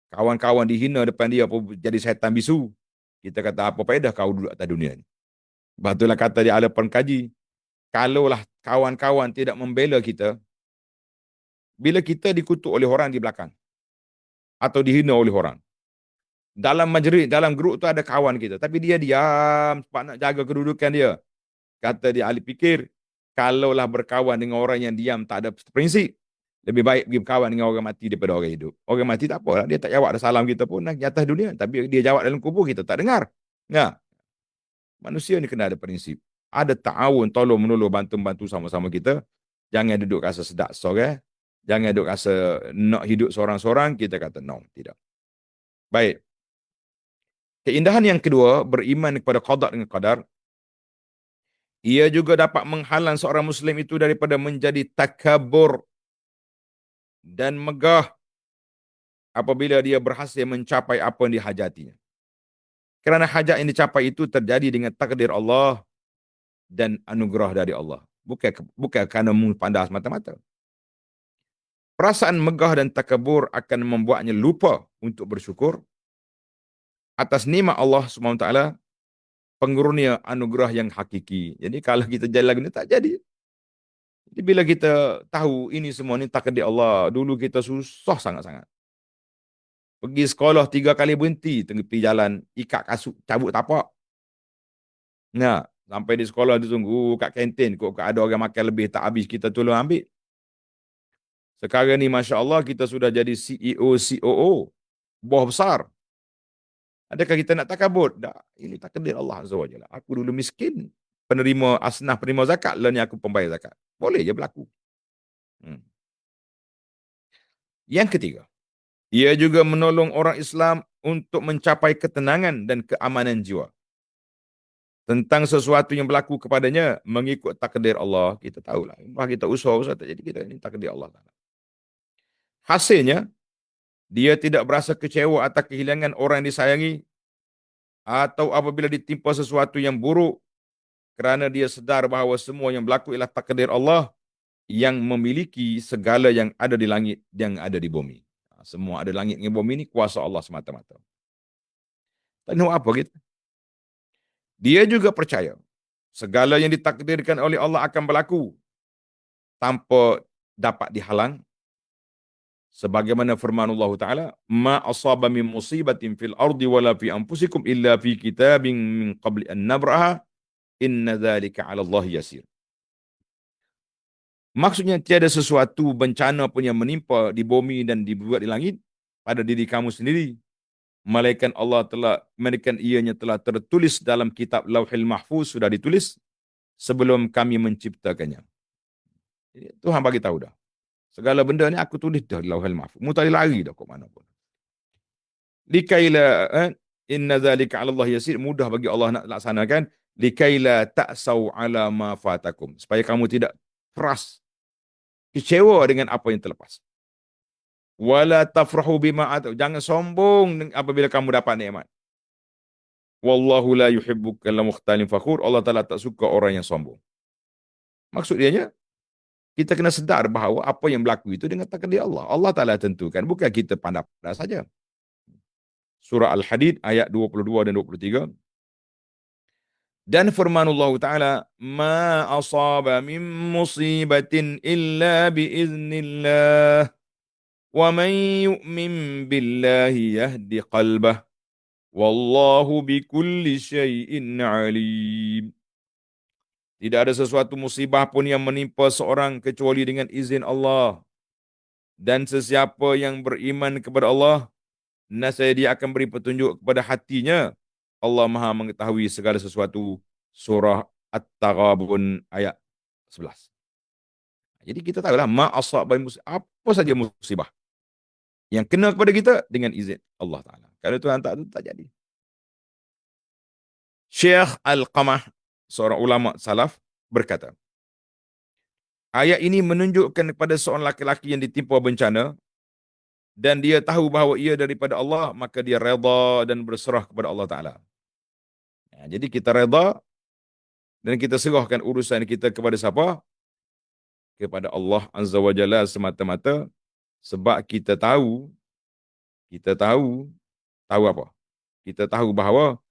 Kawan-kawan dihina depan dia pun jadi syaitan bisu. Kita kata, apa faedah kau duduk atas dunia ni? Betullah kata di ala pengkaji, kalaulah kawan-kawan tidak membela kita, bila kita dikutuk oleh orang di belakang, atau dihina oleh orang, dalam majlis, dalam grup tu ada kawan kita, tapi dia diam sebab nak jaga kedudukan dia. Kata dia ahli fikir, kalaulah berkawan dengan orang yang diam, tak ada prinsip, lebih baik pergi berkawan dengan orang mati daripada orang hidup. Orang mati tak apa, dia tak jawab ada salam kita pun di atas dunia, tapi dia jawab dalam kubur, kita tak dengar. Ya. Manusia ni kena ada prinsip. Ada ta'awun, tolong menolong, bantu-bantu sama-sama kita. Jangan duduk rasa sedap sorang. Jangan duduk rasa nak hidup seorang-seorang. Kita kata no, tidak. Baik. Keindahan yang kedua, beriman kepada qada dengan qadar, ia juga dapat menghalang seorang Muslim itu daripada menjadi takabur dan megah apabila dia berhasil mencapai apa yang dihajatinya. Kerana hajat yang dicapai itu terjadi dengan takdir Allah dan anugerah dari Allah. Bukan kerana pandai semata-mata. Perasaan megah dan takabur akan membuatnya lupa untuk bersyukur atas nikmat Allah SWT, pengurunia anugerah yang hakiki. Jadi kalau kita jalan lagu ni tak jadi. Jadi bila kita tahu ini semua ni takdir Allah, dulu kita susah sangat-sangat. Pergi sekolah 3 kali berhenti tepi jalan, ikat kasut, cabut tapak. Nah, sampai di sekolah tu tunggu kat kantin, kok ada orang makan lebih tak habis, kita tolong ambil. Sekarang ni Masya Allah kita sudah jadi CEO, COO, bos besar. Adakah kita nak takabur? Tak, ini takdir Allah Azza wa Jalla. Aku dulu miskin, penerima asnaf, penerima zakat, lah ni aku pembayar zakat. Boleh je berlaku. Hmm. Yang ketiga, ia juga menolong orang Islam untuk mencapai ketenangan dan keamanan jiwa. Tentang sesuatu yang berlaku kepadanya mengikut takdir Allah, kita tahulah. Kita usaha tak jadi, kita ini takdir Allah. Hasilnya, dia tidak berasa kecewa atas kehilangan orang yang disayangi atau apabila ditimpa sesuatu yang buruk, kerana dia sedar bahawa semua yang berlaku ialah takdir Allah yang memiliki segala yang ada di langit yang ada di bumi. Semua ada langit dan bumi ini kuasa Allah semata-mata. Tahu apa kita? Dia juga percaya segala yang ditakdirkan oleh Allah akan berlaku tanpa dapat dihalang. Sebagaimana firman Allah Ta'ala, ma asaba min musibatin fil ardi wala fi anfusikum illa fi kitabin min qabli an nabraha inna dzalika 'ala Allah yasir. Maksudnya tiada sesuatu bencana pun yang menimpa di bumi dan dibuat di langit pada diri kamu sendiri, melainkan ianya telah tertulis dalam kitab Lauhil Mahfuz, sudah ditulis sebelum kami menciptakannya. Tuhan bagi tahu dah. Segala benda ni aku tulis dah di Lauhil Mahfuz. Mu tak lari dah kok mana pun. Likaila inna zalika 'ala Allah yasir, mudah bagi Allah nak laksanakan. Likaila ta'sau 'ala ma fatakum, supaya kamu tidak keras, kecewa dengan apa yang terlepas. Wala tafrahu bima atau, jangan sombong apabila kamu dapat nikmat. Wallahu la yuhibbu kulla mukhtalin fakhur, Allah Taala tak suka orang yang sombong. Maksud dia, kita kena sedar bahawa apa yang berlaku itu dengan takdir Allah. Allah Taala tentukan, bukan kita pandai-pandai saja. Surah Al-Hadid ayat 22 dan 23. Dan firman Allah Ta'ala, ma asaba min musibatin illa biiznillah, wa man yu'min billahi yahdi qalbah, wallahu bikulli syai'in alim. Tidak ada sesuatu musibah pun yang menimpa seorang kecuali dengan izin Allah. Dan sesiapa yang beriman kepada Allah, nascaya dia akan beri petunjuk kepada hatinya. Allah Maha mengetahui segala sesuatu. Surah At-Taghabun ayat 11. Jadi kita tahulah ma asaba musibah, apa saja musibah yang kena kepada kita dengan izin Allah Taala. Kalau Tuhan tak jadi. Syekh Al-Qamah, seorang ulama salaf, berkata, ayat ini menunjukkan kepada seorang laki-laki yang ditimpa bencana dan dia tahu bahawa ia daripada Allah, maka dia redha dan berserah kepada Allah Ta'ala. Jadi kita redha dan kita serahkan urusan kita kepada siapa? Kepada Allah Azza wa Jalla semata-mata, sebab kita tahu apa? Kita tahu bahawa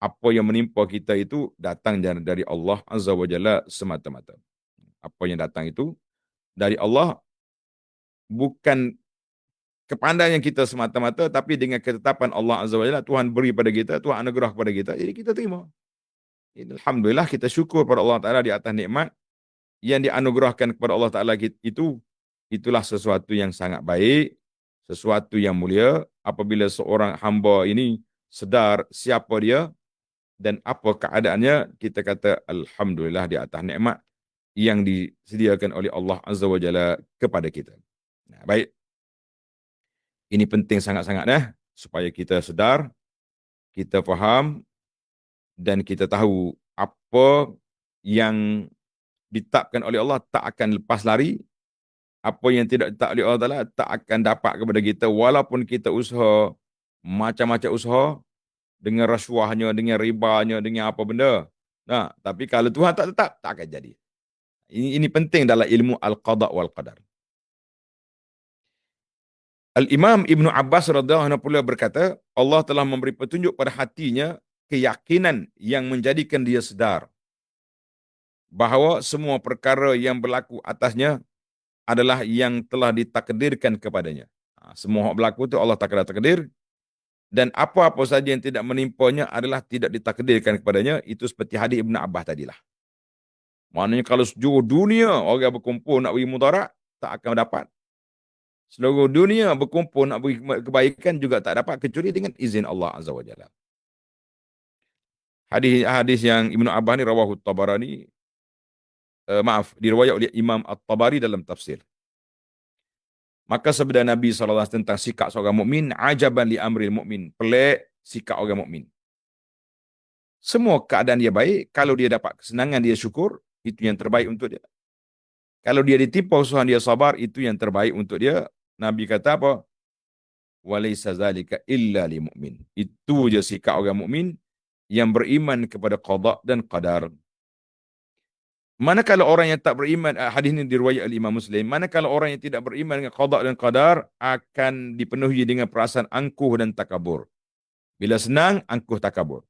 apa yang menimpa kita itu datang dari Allah Azza wa Jalla semata-mata. Apa yang datang itu dari Allah, bukan kepandaian kita semata-mata, tapi dengan ketetapan Allah Azza wa Jalla, Tuhan beri pada kita, Tuhan anugerah kepada kita, jadi kita terima. Alhamdulillah, kita syukur pada Allah Ta'ala di atas nikmat yang dianugerahkan kepada Allah Ta'ala itu. Itulah sesuatu yang sangat baik, sesuatu yang mulia, apabila seorang hamba ini sedar siapa dia dan apa keadaannya, kita kata Alhamdulillah di atas nikmat yang disediakan oleh Allah Azza wa Jalla kepada kita. Nah, baik. Ini penting sangat-sangat supaya kita sedar kita faham dan kita tahu apa yang ditetapkan oleh Allah tak akan lepas lari, apa yang tidak ditetapkan oleh Allah Ta'ala tak akan dapat kepada kita walaupun kita usaha macam-macam usaha dengan rasuahnya, dengan ribanya, dengan apa benda. Nah, tapi kalau Tuhan tak tetap, tak akan jadi. Ini penting dalam ilmu al-qada wal qadar. Al-Imam Ibn Abbas radhiyallahu anhu pula berkata, Allah telah memberi petunjuk pada hatinya keyakinan yang menjadikan dia sedar bahawa semua perkara yang berlaku atasnya adalah yang telah ditakdirkan kepadanya. Semua yang berlaku itu Allah takdir, dan apa-apa saja yang tidak menimpanya adalah tidak ditakdirkan kepadanya. Itu seperti hadis Ibn Abbas tadilah. Maknanya kalau seluruh dunia orang berkumpul nak beri mudarat, tak akan dapat. Seluruh dunia berkumpul nak beri kebaikan juga tak dapat kecuali dengan izin Allah Azza wa Jalla. Hadis yang Ibn Abbas ni rawahu Tabarani, diriwayat oleh Imam At-Tabari dalam tafsir. Maka sabda Nabi SAW tentang sikap seorang mukmin, ajaban li amril mukmin, pelik sikap orang mukmin. Semua keadaan dia baik, kalau dia dapat kesenangan dia syukur, itu yang terbaik untuk dia. Kalau dia ditimpa usaha dia sabar, itu yang terbaik untuk dia. Nabi kata apa? Walaysa zalika illa li mu'min. Itu je sikap orang mukmin yang beriman kepada qada dan qadar. Manakala orang yang tak beriman, hadis ini diriwayat oleh Imam Muslim, manakala orang yang tidak beriman dengan qada dan qadar akan dipenuhi dengan perasaan angkuh dan takabur. Bila senang, angkuh takabur.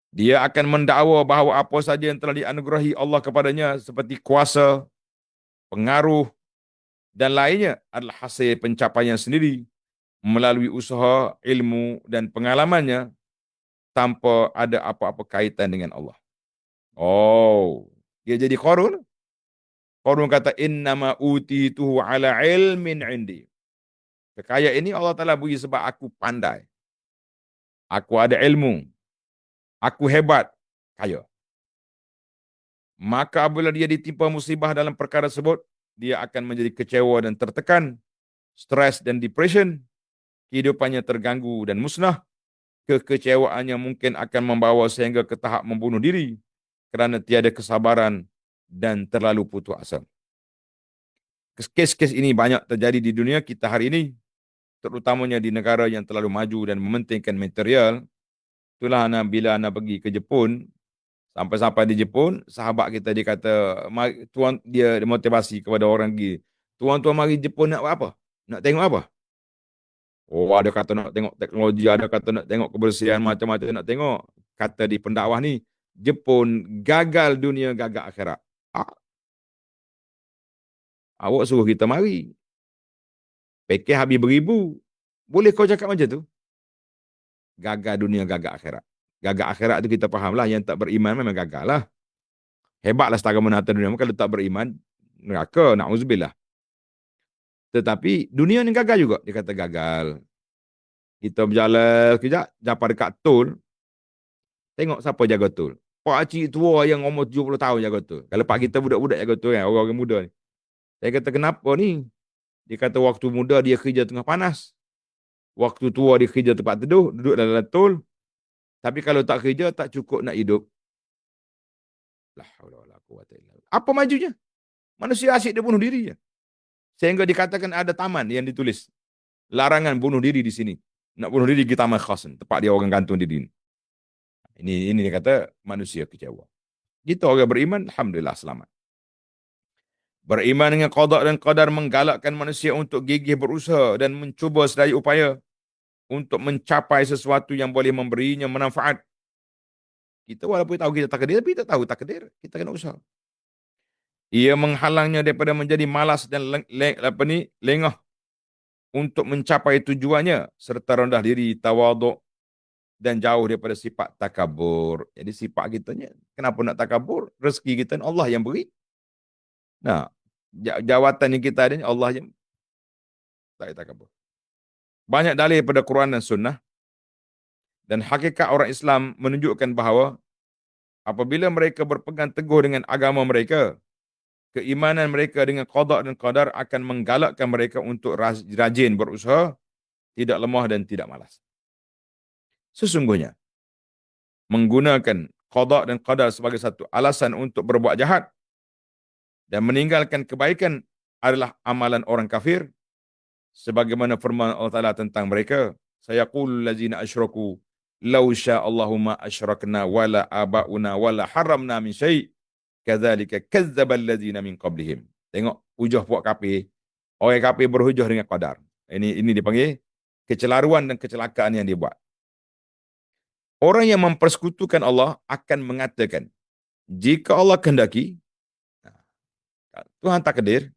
Dia akan mendakwa bahawa apa saja yang telah dianugerahi Allah kepadanya seperti kuasa, pengaruh dan lainnya adalah hasil pencapaian sendiri melalui usaha, ilmu dan pengalamannya tanpa ada apa-apa kaitan dengan Allah. Oh, dia jadi Qarun. Qarun kata innama utituhu ala ilmin indi. Kekayaan ini Allah Taala beri sebab aku pandai. Aku ada ilmu. Aku hebat, kaya. Maka apabila dia ditimpa musibah dalam perkara tersebut, dia akan menjadi kecewa dan tertekan, stres dan depression, kehidupannya terganggu dan musnah, kekecewaannya mungkin akan membawa sehingga ke tahap membunuh diri kerana tiada kesabaran dan terlalu putus asa. Kes-kes ini banyak terjadi di dunia kita hari ini, terutamanya di negara yang terlalu maju dan mementingkan material. Itulah bila Ana pergi ke Jepun, sampai-sampai di Jepun, sahabat kita dia kata, tuan dia motivasi kepada orang pergi. Tuan-tuan mari Jepun nak apa? Nak tengok apa? Oh, ada kata nak tengok teknologi, ada kata nak tengok kebersihan, macam-macam nak tengok. Kata di pendakwah ni, Jepun gagal dunia, gagal akhirat. Awak suruh kita mari. Pakej habis beribu. Boleh kau cakap macam tu? Gagal dunia, gagal akhirat. Gagal akhirat tu kita faham lah. Yang tak beriman memang gagal lah. Hebatlah setara menata dunia. Kalau tak beriman, neraka, na'udzubillah. Tetapi dunia ni gagal juga. Dia kata gagal. Kita berjalan sekejap, sampai dekat tol. Tengok siapa jaga tol. Pak cik tua yang umur 70 tahun jaga tol. Kalau pak kita budak-budak jaga tol kan, orang-orang muda ni. Saya kata kenapa ni? Dia kata waktu muda dia kerja tengah panas. Waktu tua dia kerja tempat teduh, duduk dalam tol. Tapi kalau tak kerja, tak cukup nak hidup. Apa majunya? Manusia asyik dia bunuh diri je. Sehingga dikatakan ada taman yang ditulis. Larangan bunuh diri di sini. Nak bunuh diri di taman khas. Tempat dia orang gantung diri. Ini dia kata manusia kecewa. Kita orang beriman, alhamdulillah selamat. Beriman dengan qada dan qadar menggalakkan manusia untuk gigih berusaha dan mencuba sedaya upaya untuk mencapai sesuatu yang boleh memberinya manfaat. Kita walaupun tahu kita takdir, tapi kita tahu takdir, kita kena usaha. Ia menghalangnya daripada menjadi malas dan lengah untuk mencapai tujuannya serta rendah diri, tawaduk dan jauh daripada sifat takabur. Jadi sifat kita ni, kenapa nak takabur? Rezeki kita Allah yang beri. Nah, jawatan yang kita ada ni Allah yang tak takabur. Banyak dalil pada Quran dan Sunnah dan hakikat orang Islam menunjukkan bahawa apabila mereka berpegang teguh dengan agama mereka, keimanan mereka dengan qada dan qadar akan menggalakkan mereka untuk rajin berusaha, tidak lemah dan tidak malas. Sesungguhnya, menggunakan qada dan qadar sebagai satu alasan untuk berbuat jahat dan meninggalkan kebaikan adalah amalan orang kafir, sebagaimana firman Allah Ta'ala tentang mereka, sayaqulul ladzina asyraku law sya'allahu ma asyrakna wala aba'una wala haramna min syai' kadzalika kadzdzabal ladzina min qablihim. Tengok hujah puak kafir. Orang kafir berhujah dengan qadar. Ini dipanggil kecelaruan dan kecelakaan yang dia buat. Orang yang mempersekutukan Allah akan mengatakan, jika Allah kehendaki, Tuhan takdir,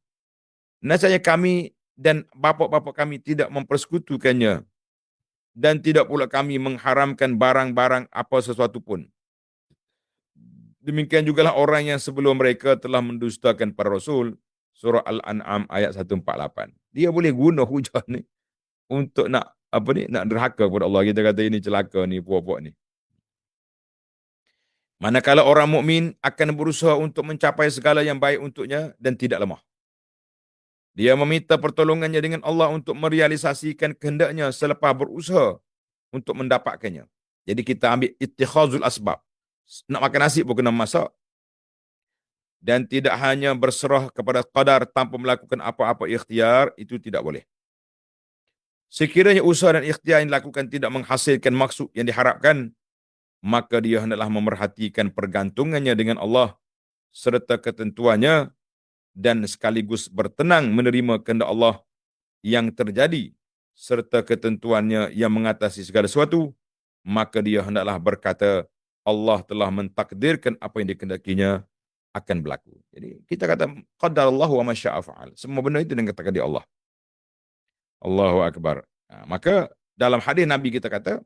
nescaya kami dan bapa-bapa kami tidak mempersekutukannya, dan tidak pula kami mengharamkan barang-barang apa sesuatu pun. Demikian jugalah orang yang sebelum mereka telah mendustakan para rasul. Surah Al-An'am ayat 148. Dia boleh guna hujah ni untuk nak apa ni, nak derhaka kepada Allah. Kita kata ini celaka ni, puak-puak ni. Manakala orang mukmin akan berusaha untuk mencapai segala yang baik untuknya dan tidak lemah. Dia meminta pertolongannya dengan Allah untuk merealisasikan kehendaknya selepas berusaha untuk mendapatkannya. Jadi kita ambil ittikhazul asbab. Nak makan nasi pun kena masak. Dan tidak hanya berserah kepada qadar tanpa melakukan apa-apa ikhtiar, itu tidak boleh. Sekiranya usaha dan ikhtiar yang dilakukan tidak menghasilkan maksud yang diharapkan, maka dia hendaklah memerhatikan pergantungannya dengan Allah serta ketentuannya dan sekaligus bertenang menerima kehendak Allah yang terjadi serta ketentuannya yang mengatasi segala sesuatu, maka dia hendaklah berkata, Allah telah mentakdirkan apa yang dikehendakinya akan berlaku. Jadi kita kata qadarallahu wa ma syaa fa'al. Semua benda itu dengan takdir Allah. Allahu akbar. Maka dalam hadis Nabi kita kata,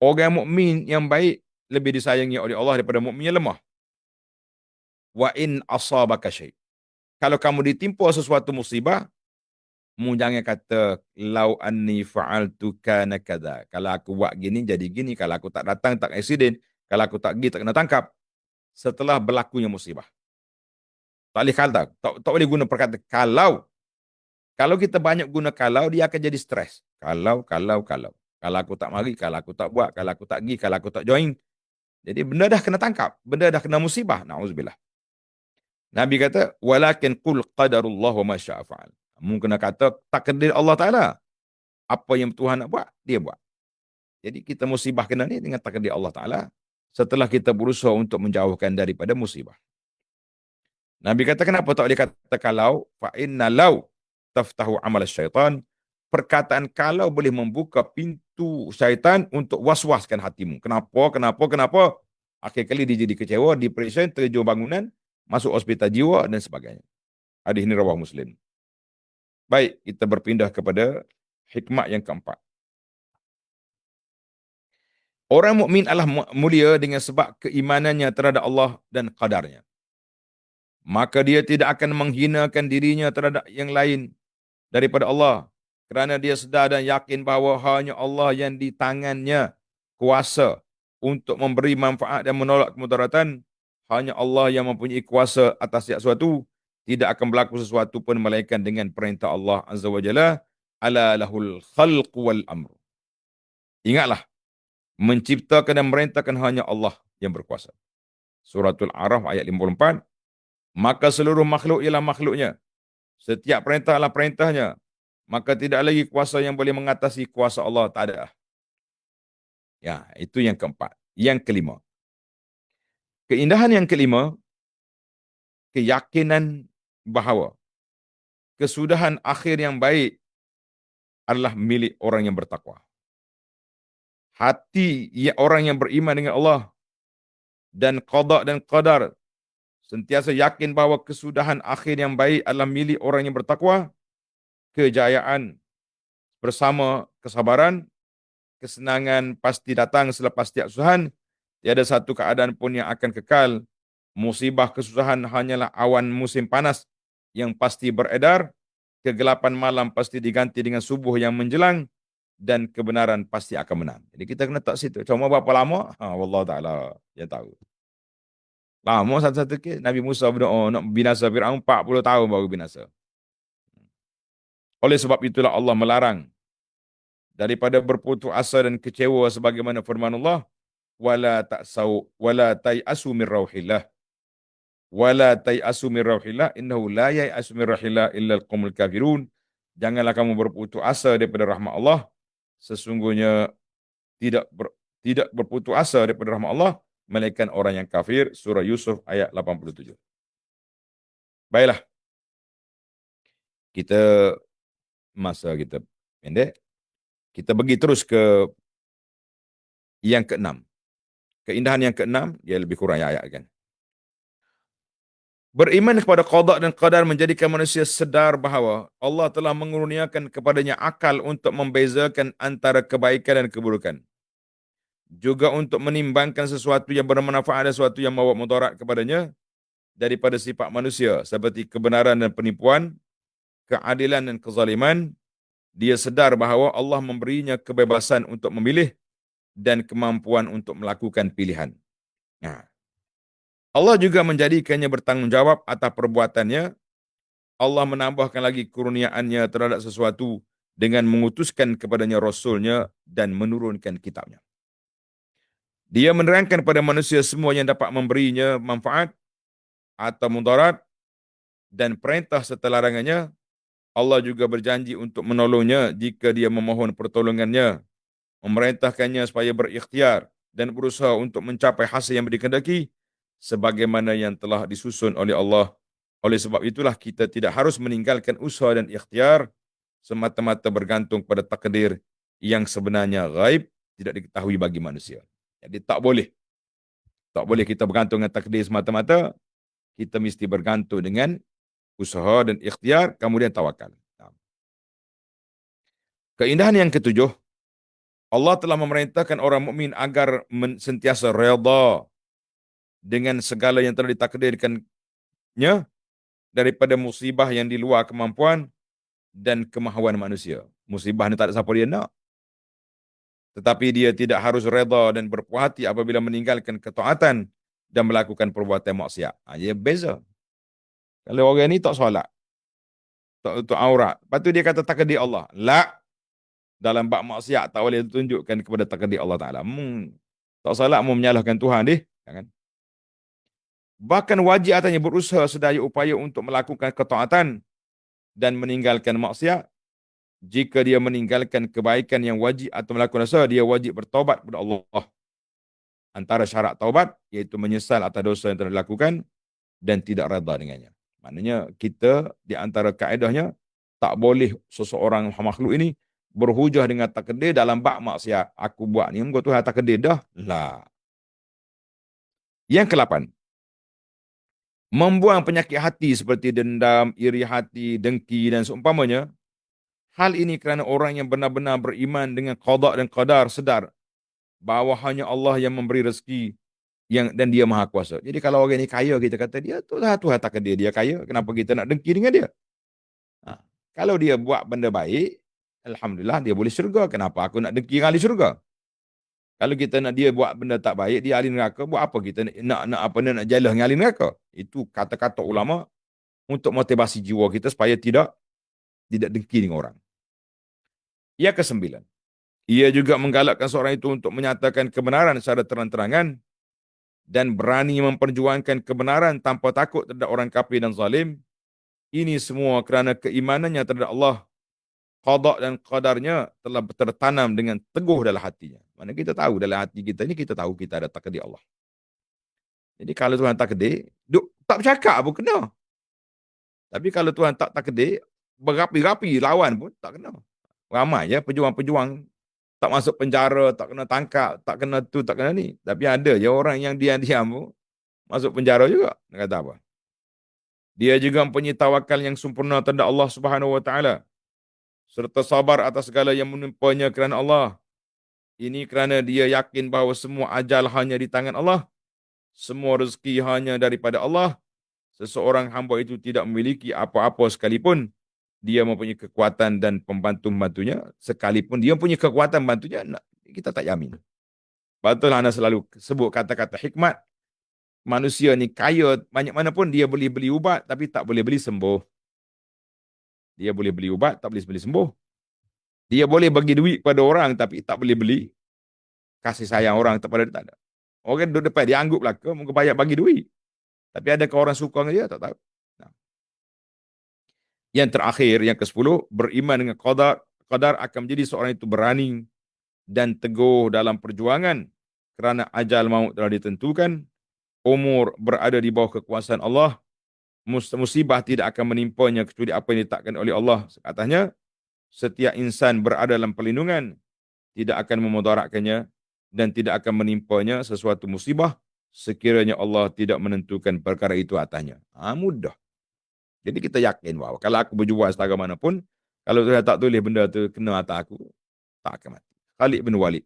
orang mukmin yang baik lebih disayangi oleh Allah daripada mukmin yang lemah. Wa in asabaka syai. Kalau kamu ditimpa sesuatu musibah, mu jangan kata lau anni fa'altu kana kadza. Kalau aku buat gini jadi gini, kalau aku tak datang tak accident, kalau aku tak pergi tak kena tangkap. Setelah berlakunya musibah. Tak boleh kata, tak boleh guna perkataan kalau. Kalau kita banyak guna kalau, dia akan jadi stres. Kalau. Kalau aku tak mari, kalau aku tak buat, kalau aku tak pergi, kalau aku tak join. Jadi benda dah kena tangkap, benda dah kena musibah. Na'udzubillah. Nabi kata, walakin qul qadarullah wa ma syaa fa'al. Mungkin kena kata takdir Allah Taala. Apa yang Tuhan nak buat, dia buat. Jadi kita musibah kena ni dengan takdir Allah Taala setelah kita berusaha untuk menjauhkan daripada musibah. Nabi kata kenapa tak boleh kata kalau? Fa inna law taftahu amal syaitan. Perkataan kalau boleh membuka pintu syaitan untuk was-waskan hatimu. Kenapa? Akhir kali dia jadi kecewa, depression, terjun bangunan, masuk hospital jiwa dan sebagainya. Hadis ini riwayat Muslim. Baik, kita berpindah kepada hikmah yang keempat. Orang mukmin adalah mulia dengan sebab keimanannya terhadap Allah dan qadarnya. Maka dia tidak akan menghinakan dirinya terhadap yang lain daripada Allah, kerana dia sedar dan yakin bahawa hanya Allah yang di tangannya kuasa untuk memberi manfaat dan menolak kemudaratan. Hanya Allah yang mempunyai kuasa atas setiap sesuatu. Tidak akan berlaku sesuatu pun melainkan dengan perintah Allah Azza wa Jalla. Ala lahul khalqu wal amr. Ingatlah, menciptakan dan merintahkan hanya Allah yang berkuasa. Suratul Araf ayat 54. Maka seluruh makhluk ialah makhluknya. Setiap perintah adalah perintahnya. Maka tidak lagi kuasa yang boleh mengatasi kuasa Allah. Tak ada. Ya, itu yang keempat. Yang kelima. Keindahan yang kelima, keyakinan bahawa kesudahan akhir yang baik adalah milik orang yang bertakwa. Hati orang yang beriman dengan Allah dan qada dan qadar sentiasa yakin bahawa kesudahan akhir yang baik adalah milik orang yang bertakwa. Kejayaan bersama kesabaran, kesenangan pasti datang selepas setiap kesusahan. Tiada satu keadaan pun yang akan kekal. Musibah kesusahan hanyalah awan musim panas yang pasti beredar. Kegelapan malam pasti diganti dengan subuh yang menjelang. Dan kebenaran pasti akan menang. Jadi kita kena tak situ. Cuma berapa lama? Allah Ta'ala yang tahu. Lama satu-satu kes. Nabi Musa berdoa nak binasa Fir'aun 40 tahun baru binasa. Oleh sebab itulah Allah melarang daripada berputus asa dan kecewa sebagaimana firman Allah, wala tayasu min rauhillah, innahu la yayasu min rauhillah illa alqaumul kafirun. Janganlah kamu berputus asa daripada rahmat Allah, sesungguhnya tidak ber, tidak berputus asa daripada rahmat Allah melainkan orang yang kafir. Surah Yusuf ayat 87. Baiklah, kita masa kita pendek, kita pergi terus ke yang keenam. Keindahan yang keenam, dia lebih kurang ayat kan. Beriman kepada qada dan qadar menjadikan manusia sedar bahawa Allah telah mengurniakan kepadanya akal untuk membezakan antara kebaikan dan keburukan. Juga untuk menimbangkan sesuatu yang bermanfaat dan sesuatu yang membawa mudarat kepadanya daripada sifat manusia seperti kebenaran dan penipuan, keadilan dan kezaliman. Dia sedar bahawa Allah memberinya kebebasan untuk memilih dan kemampuan untuk melakukan pilihan. Nah, Allah juga menjadikannya bertanggungjawab atas perbuatannya. Allah menambahkan lagi kurniaannya terhadap sesuatu dengan mengutuskan kepadanya Rasulnya dan menurunkan kitabnya. Dia menerangkan kepada manusia semua yang dapat memberinya manfaat atau mudarat dan perintah serta larangannya. Allah juga berjanji untuk menolongnya jika dia memohon pertolongannya, memerintahkannya supaya berikhtiar dan berusaha untuk mencapai hasil yang dikehendaki sebagaimana yang telah disusun oleh Allah. Oleh sebab itulah kita tidak harus meninggalkan usaha dan ikhtiar semata-mata bergantung pada takdir yang sebenarnya gaib, tidak diketahui bagi manusia. Jadi tak boleh kita bergantung dengan takdir semata-mata, kita mesti bergantung dengan usaha dan ikhtiar, kemudian tawakal. Keindahan yang ketujuh, Allah telah memerintahkan orang mukmin agar sentiasa redha dengan segala yang telah ditakdirkannya daripada musibah yang di luar kemampuan dan kemahuan manusia. Musibah ni tak ada siapa dia nak. Tetapi dia tidak harus redha dan berpuas hati apabila meninggalkan ketaatan dan melakukan perbuatan maksiat. Dia beza. Kalau orang ni tak solat, tak tutup aurat, lepas tu dia kata takdir Allah. La, dalam bab maksiat tak boleh tunjukkan kepada takdir Allah Ta'ala. Tak salah menyalahkan Tuhan dia. Kan? Bahkan wajib atasnya berusaha sedaya upaya untuk melakukan ketaatan dan meninggalkan maksiat. Jika dia meninggalkan kebaikan yang wajib atau melakukan dosa, dia wajib bertaubat kepada Allah. Antara syarat taubat, iaitu menyesal atas dosa yang telah dilakukan dan tidak redha dengannya. Maknanya kita di antara kaedahnya, tak boleh seseorang makhluk ini berhujah dengan takdir dalam bab maksiat. Aku buat ni, engkau Tuhan takdir dah. Lah. Yang ke-8, membuang penyakit hati seperti dendam, iri hati, dengki dan seumpamanya. Hal ini kerana orang yang benar-benar beriman dengan qada dan qadar sedar bahawa hanya Allah yang memberi rezeki dan dia maha kuasa. Jadi kalau orang ni kaya, kita kata dia Tuhan takdir dia kaya, kenapa kita nak dengki dengan dia? Kalau dia buat benda baik, alhamdulillah dia boleh syurga. Kenapa aku nak dengki dengan ahli syurga? Kalau kita nak dia buat benda tak baik, dia ahli neraka, buat apa kita nak jalah dengan ahli neraka? Itu kata-kata ulama untuk motivasi jiwa kita supaya tidak dengki dengan orang. Yang ke-9, ia juga menggalakkan seorang itu untuk menyatakan kebenaran secara terang-terangan dan berani memperjuangkan kebenaran tanpa takut terhadap orang kafir dan zalim. Ini semua kerana keimanannya terhadap Allah, qada dan qadarnya telah tertanam dengan teguh dalam hatinya. Mana kita tahu dalam hati kita ni, kita tahu kita ada takdir Allah. Jadi kalau Tuhan takdir, tak bercakap pun kena. Tapi kalau Tuhan tak takdir, berapi-rapi lawan pun tak kena. Ramai ya pejuang-pejuang tak masuk penjara, tak kena tangkap, tak kena tu, tak kena ni. Tapi ada je orang yang diam-diam pun masuk penjara juga. Dia kata apa? Dia juga mempunyai tawakal yang sempurna terhadap Allah Subhanahu Wa Taala, serta sabar atas segala yang menimpanya kerana Allah. Ini kerana dia yakin bahawa semua ajal hanya di tangan Allah, semua rezeki hanya daripada Allah. Seseorang hamba itu tidak memiliki apa-apa sekalipun dia mempunyai kekuatan dan pembantu-pembantunya, sekalipun dia mempunyai kekuatan bantunya, kita tak jamin. Betul Ana selalu sebut kata-kata hikmat. Manusia ni kaya banyak mana pun, dia boleh beli ubat tapi tak boleh beli sembuh. Dia boleh beli ubat tak boleh beli sembuh. Dia boleh bagi duit pada orang tapi tak boleh beli kasih sayang orang kepada dia, tak ada. Orang duduk depan dia anggap lah ke muka banyak bagi duit. Tapi adakah orang suka dengan dia? Tak tahu. Nah. Yang terakhir, yang ke-10, beriman dengan qadar. Qadar akan menjadi seorang itu berani dan teguh dalam perjuangan kerana ajal maut telah ditentukan, umur berada di bawah kekuasaan Allah, musibah tidak akan menimpanya kecuali apa yang ditakkan oleh Allah. Katanya, setiap insan berada dalam perlindungan, tidak akan memudaratkannya dan tidak akan menimpanya sesuatu musibah sekiranya Allah tidak menentukan perkara itu atasnya. Mudah. Jadi kita yakin bahawa kalau aku berjuang setara manapun, kalau saya tak tulis benda tu kena atas aku, tak akan mati. Khalid bin Walid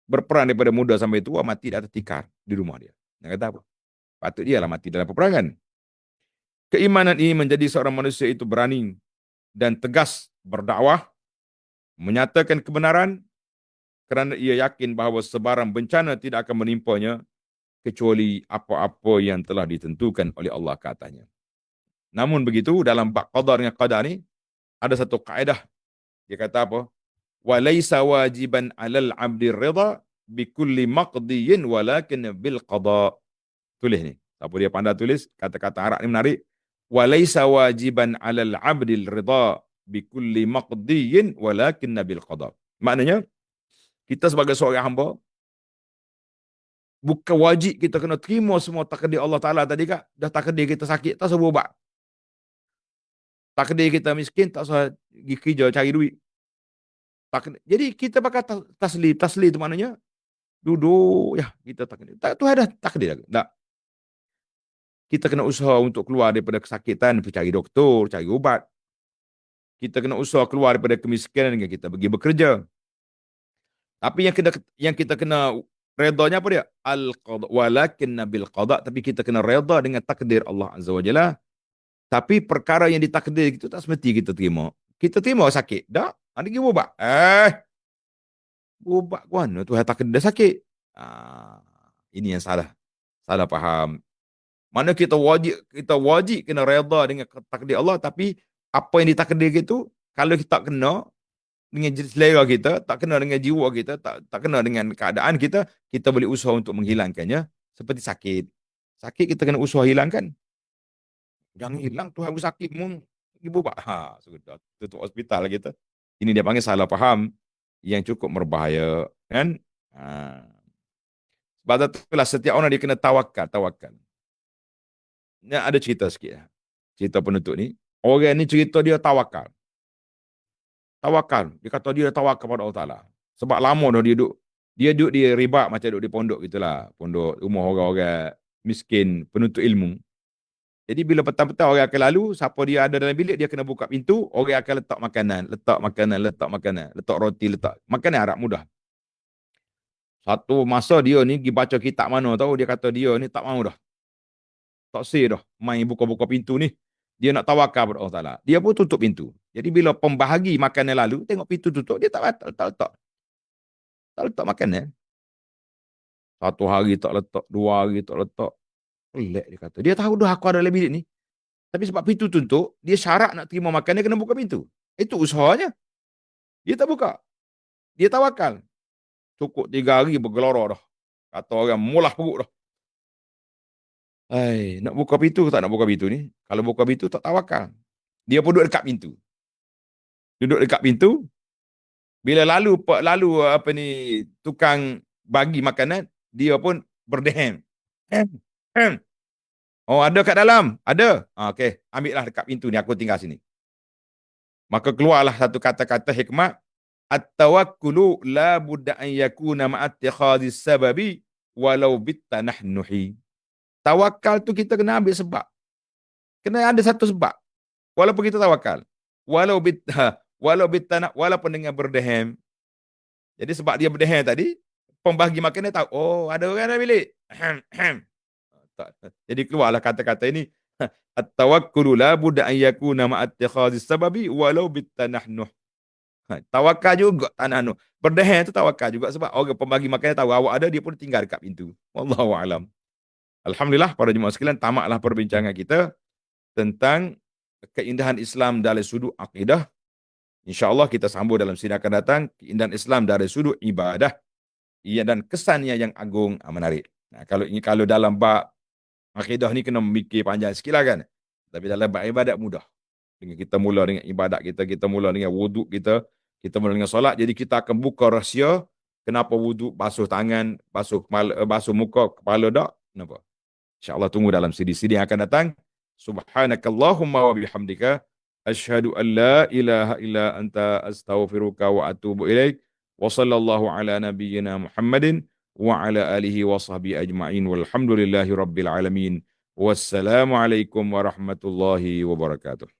berperang daripada muda sampai tua, mati di atas tikar di rumah dia. Dia kata apa? Patut dia lah mati dalam peperangan. Keimanan ini menjadi seorang manusia itu berani dan tegas berdakwah, menyatakan kebenaran kerana ia yakin bahawa sebarang bencana tidak akan menimpanya kecuali apa-apa yang telah ditentukan oleh Allah katanya. Namun begitu, dalam bab qadar dengan qadar ni, ada satu kaedah. Dia kata apa? Walaysa wajiban alal abdi rida bikulli maqdiyin walakin bil qada. Tulis ni. Siapa dia pandai tulis, kata-kata Arab ni menarik. Walaysa wajiban alal abdi rida bikulli maqdiyin walakin bil qada. Maknanya, kita sebagai seorang hamba, bukan wajib kita kena terima semua takdir Allah Ta'ala tadi kak. Dah takdir kita sakit, tak usah berubat. Takdir kita miskin, tak usah pergi kerja cari duit. Jadi kita bakal tasli. Tasli itu maknanya duduk, ya kita takdir. Tuhan dah takdir. Tak. Kita kena usaha untuk keluar daripada kesakitan, pergi cari doktor, cari ubat. Kita kena usaha keluar daripada kemiskinan dengan kita pergi bekerja. Tapi yang kita kena redanya apa dia? Al-qada walakin nabil qada, tapi kita kena reda dengan takdir Allah Azza wa Jalla. Tapi perkara yang ditakdir itu tak semesti kita terima. Kita terima sakit. Dah, ada pergi ubat. Ubat ke mana? Tuhan takdir dah sakit. Ini yang salah. Salah faham. Mana kita wajib kena reda dengan takdir Allah, tapi apa yang ditakdir itu, kalau kita tak kena dengan selera kita, tak kena dengan jiwa kita, tak kena dengan keadaan kita, kita boleh usaha untuk menghilangkannya. Seperti sakit. Sakit kita kena usaha hilangkan. Jangan hilang, Tuhan aku sakit, ibu pak. Sudah tutup hospital kita. Ini dia panggil salah faham yang cukup berbahaya, kan? Sebab itulah setiap orang dia kena tawakal. Ni ada cerita sikit. Cerita penutup ni. Orang ni cerita dia tawakal. Dia kata dia tawakal pada Allah Ta'ala. Sebab lama dah dia duduk. Dia duduk di riba macam duduk di pondok gitulah. Pondok rumah orang-orang miskin, penuntut ilmu. Jadi bila petang-petang orang akan lalu, siapa dia ada dalam bilik, dia kena buka pintu, orang akan letak makanan. Letak roti, letak. Makanan harap mudah. Satu masa dia ni pergi baca kitab mana tahu, dia kata dia ni tak mahu dah. Tak say dah. Main buka-buka pintu ni. Dia nak tawakal pada Allah Ta'ala. Dia pun tutup pintu. Jadi bila pembahagi makanan lalu, tengok pintu tutup, dia tak letak. Tak letak makanan. Satu hari tak letak, 2 hari tak letak. Pelik dia kata. Dia tahu dah aku ada dalam bilik ni. Tapi sebab pintu tutup, dia syarat nak terima makan, dia kena buka pintu. Itu usahanya. Dia tak buka. Dia tawakal. Cukup 3 hari bergelora dah. Kata orang, mulah perut dah. Nak buka pintu tak nak buka pintu ni? Kalau buka pintu tak tawakal. Dia pun duduk dekat pintu. Bila lalu apa ni tukang bagi makanan, dia pun berdehem. Oh, ada kat dalam? Ada. Okey, ambillah dekat pintu ni, aku tinggal sini. Maka keluarlah satu kata-kata hikmah, at-tawakkulu la budda an yakuna ma'attikhadhis sababi walau bitanahnuhi. Tawakal tu kita kena ambil sebab. Kena ada satu sebab. Walaupun kita tawakal. Walaupun dengan berdehem. Jadi sebab dia berdehem tadi, pembahagi makan dia tahu, oh ada orang dalam bilik. Jadi keluarlah kata-kata ini. At-tawakkulu la budda an yakuna ma'attikhadhis sababi walau bitanahnuh. Tawakal juga tanahnuh. Berdehem tu tawakal juga sebab orang pembagi makan dia tahu awak ada, dia pun tinggal dekat pintu. Wallahu a'lam. Alhamdulillah, para jemaah sekalian, tamatlah perbincangan kita tentang keindahan Islam dari sudut akidah InsyaAllah kita sambung dalam sini akan datang keindahan Islam dari sudut ibadah dan kesannya yang agung, menarik. Nah, kalau dalam bab akidah ni kena mikir panjang sikit lah kan. Tapi dalam bab ibadat mudah. Dengan kita mula dengan ibadat kita mula dengan wuduk kita mula dengan solat. Jadi kita akan buka rahsia kenapa wuduk basuh tangan, basuh kepala, basuh muka, kepala tak. Kenapa? InsyaAllah tunggu dalam CD-CD yang akan datang. Subhanakallahumma wa bihamdika. Ashhadu an la ilaha illa anta astaghfiruka wa atubu ilaik. Wa sallallahu ala nabiyyina Muhammadin wa ala alihi wa sahbihi ajma'in. Walhamdulillahi rabbil alamin. Wassalamualaikum warahmatullahi wabarakatuh.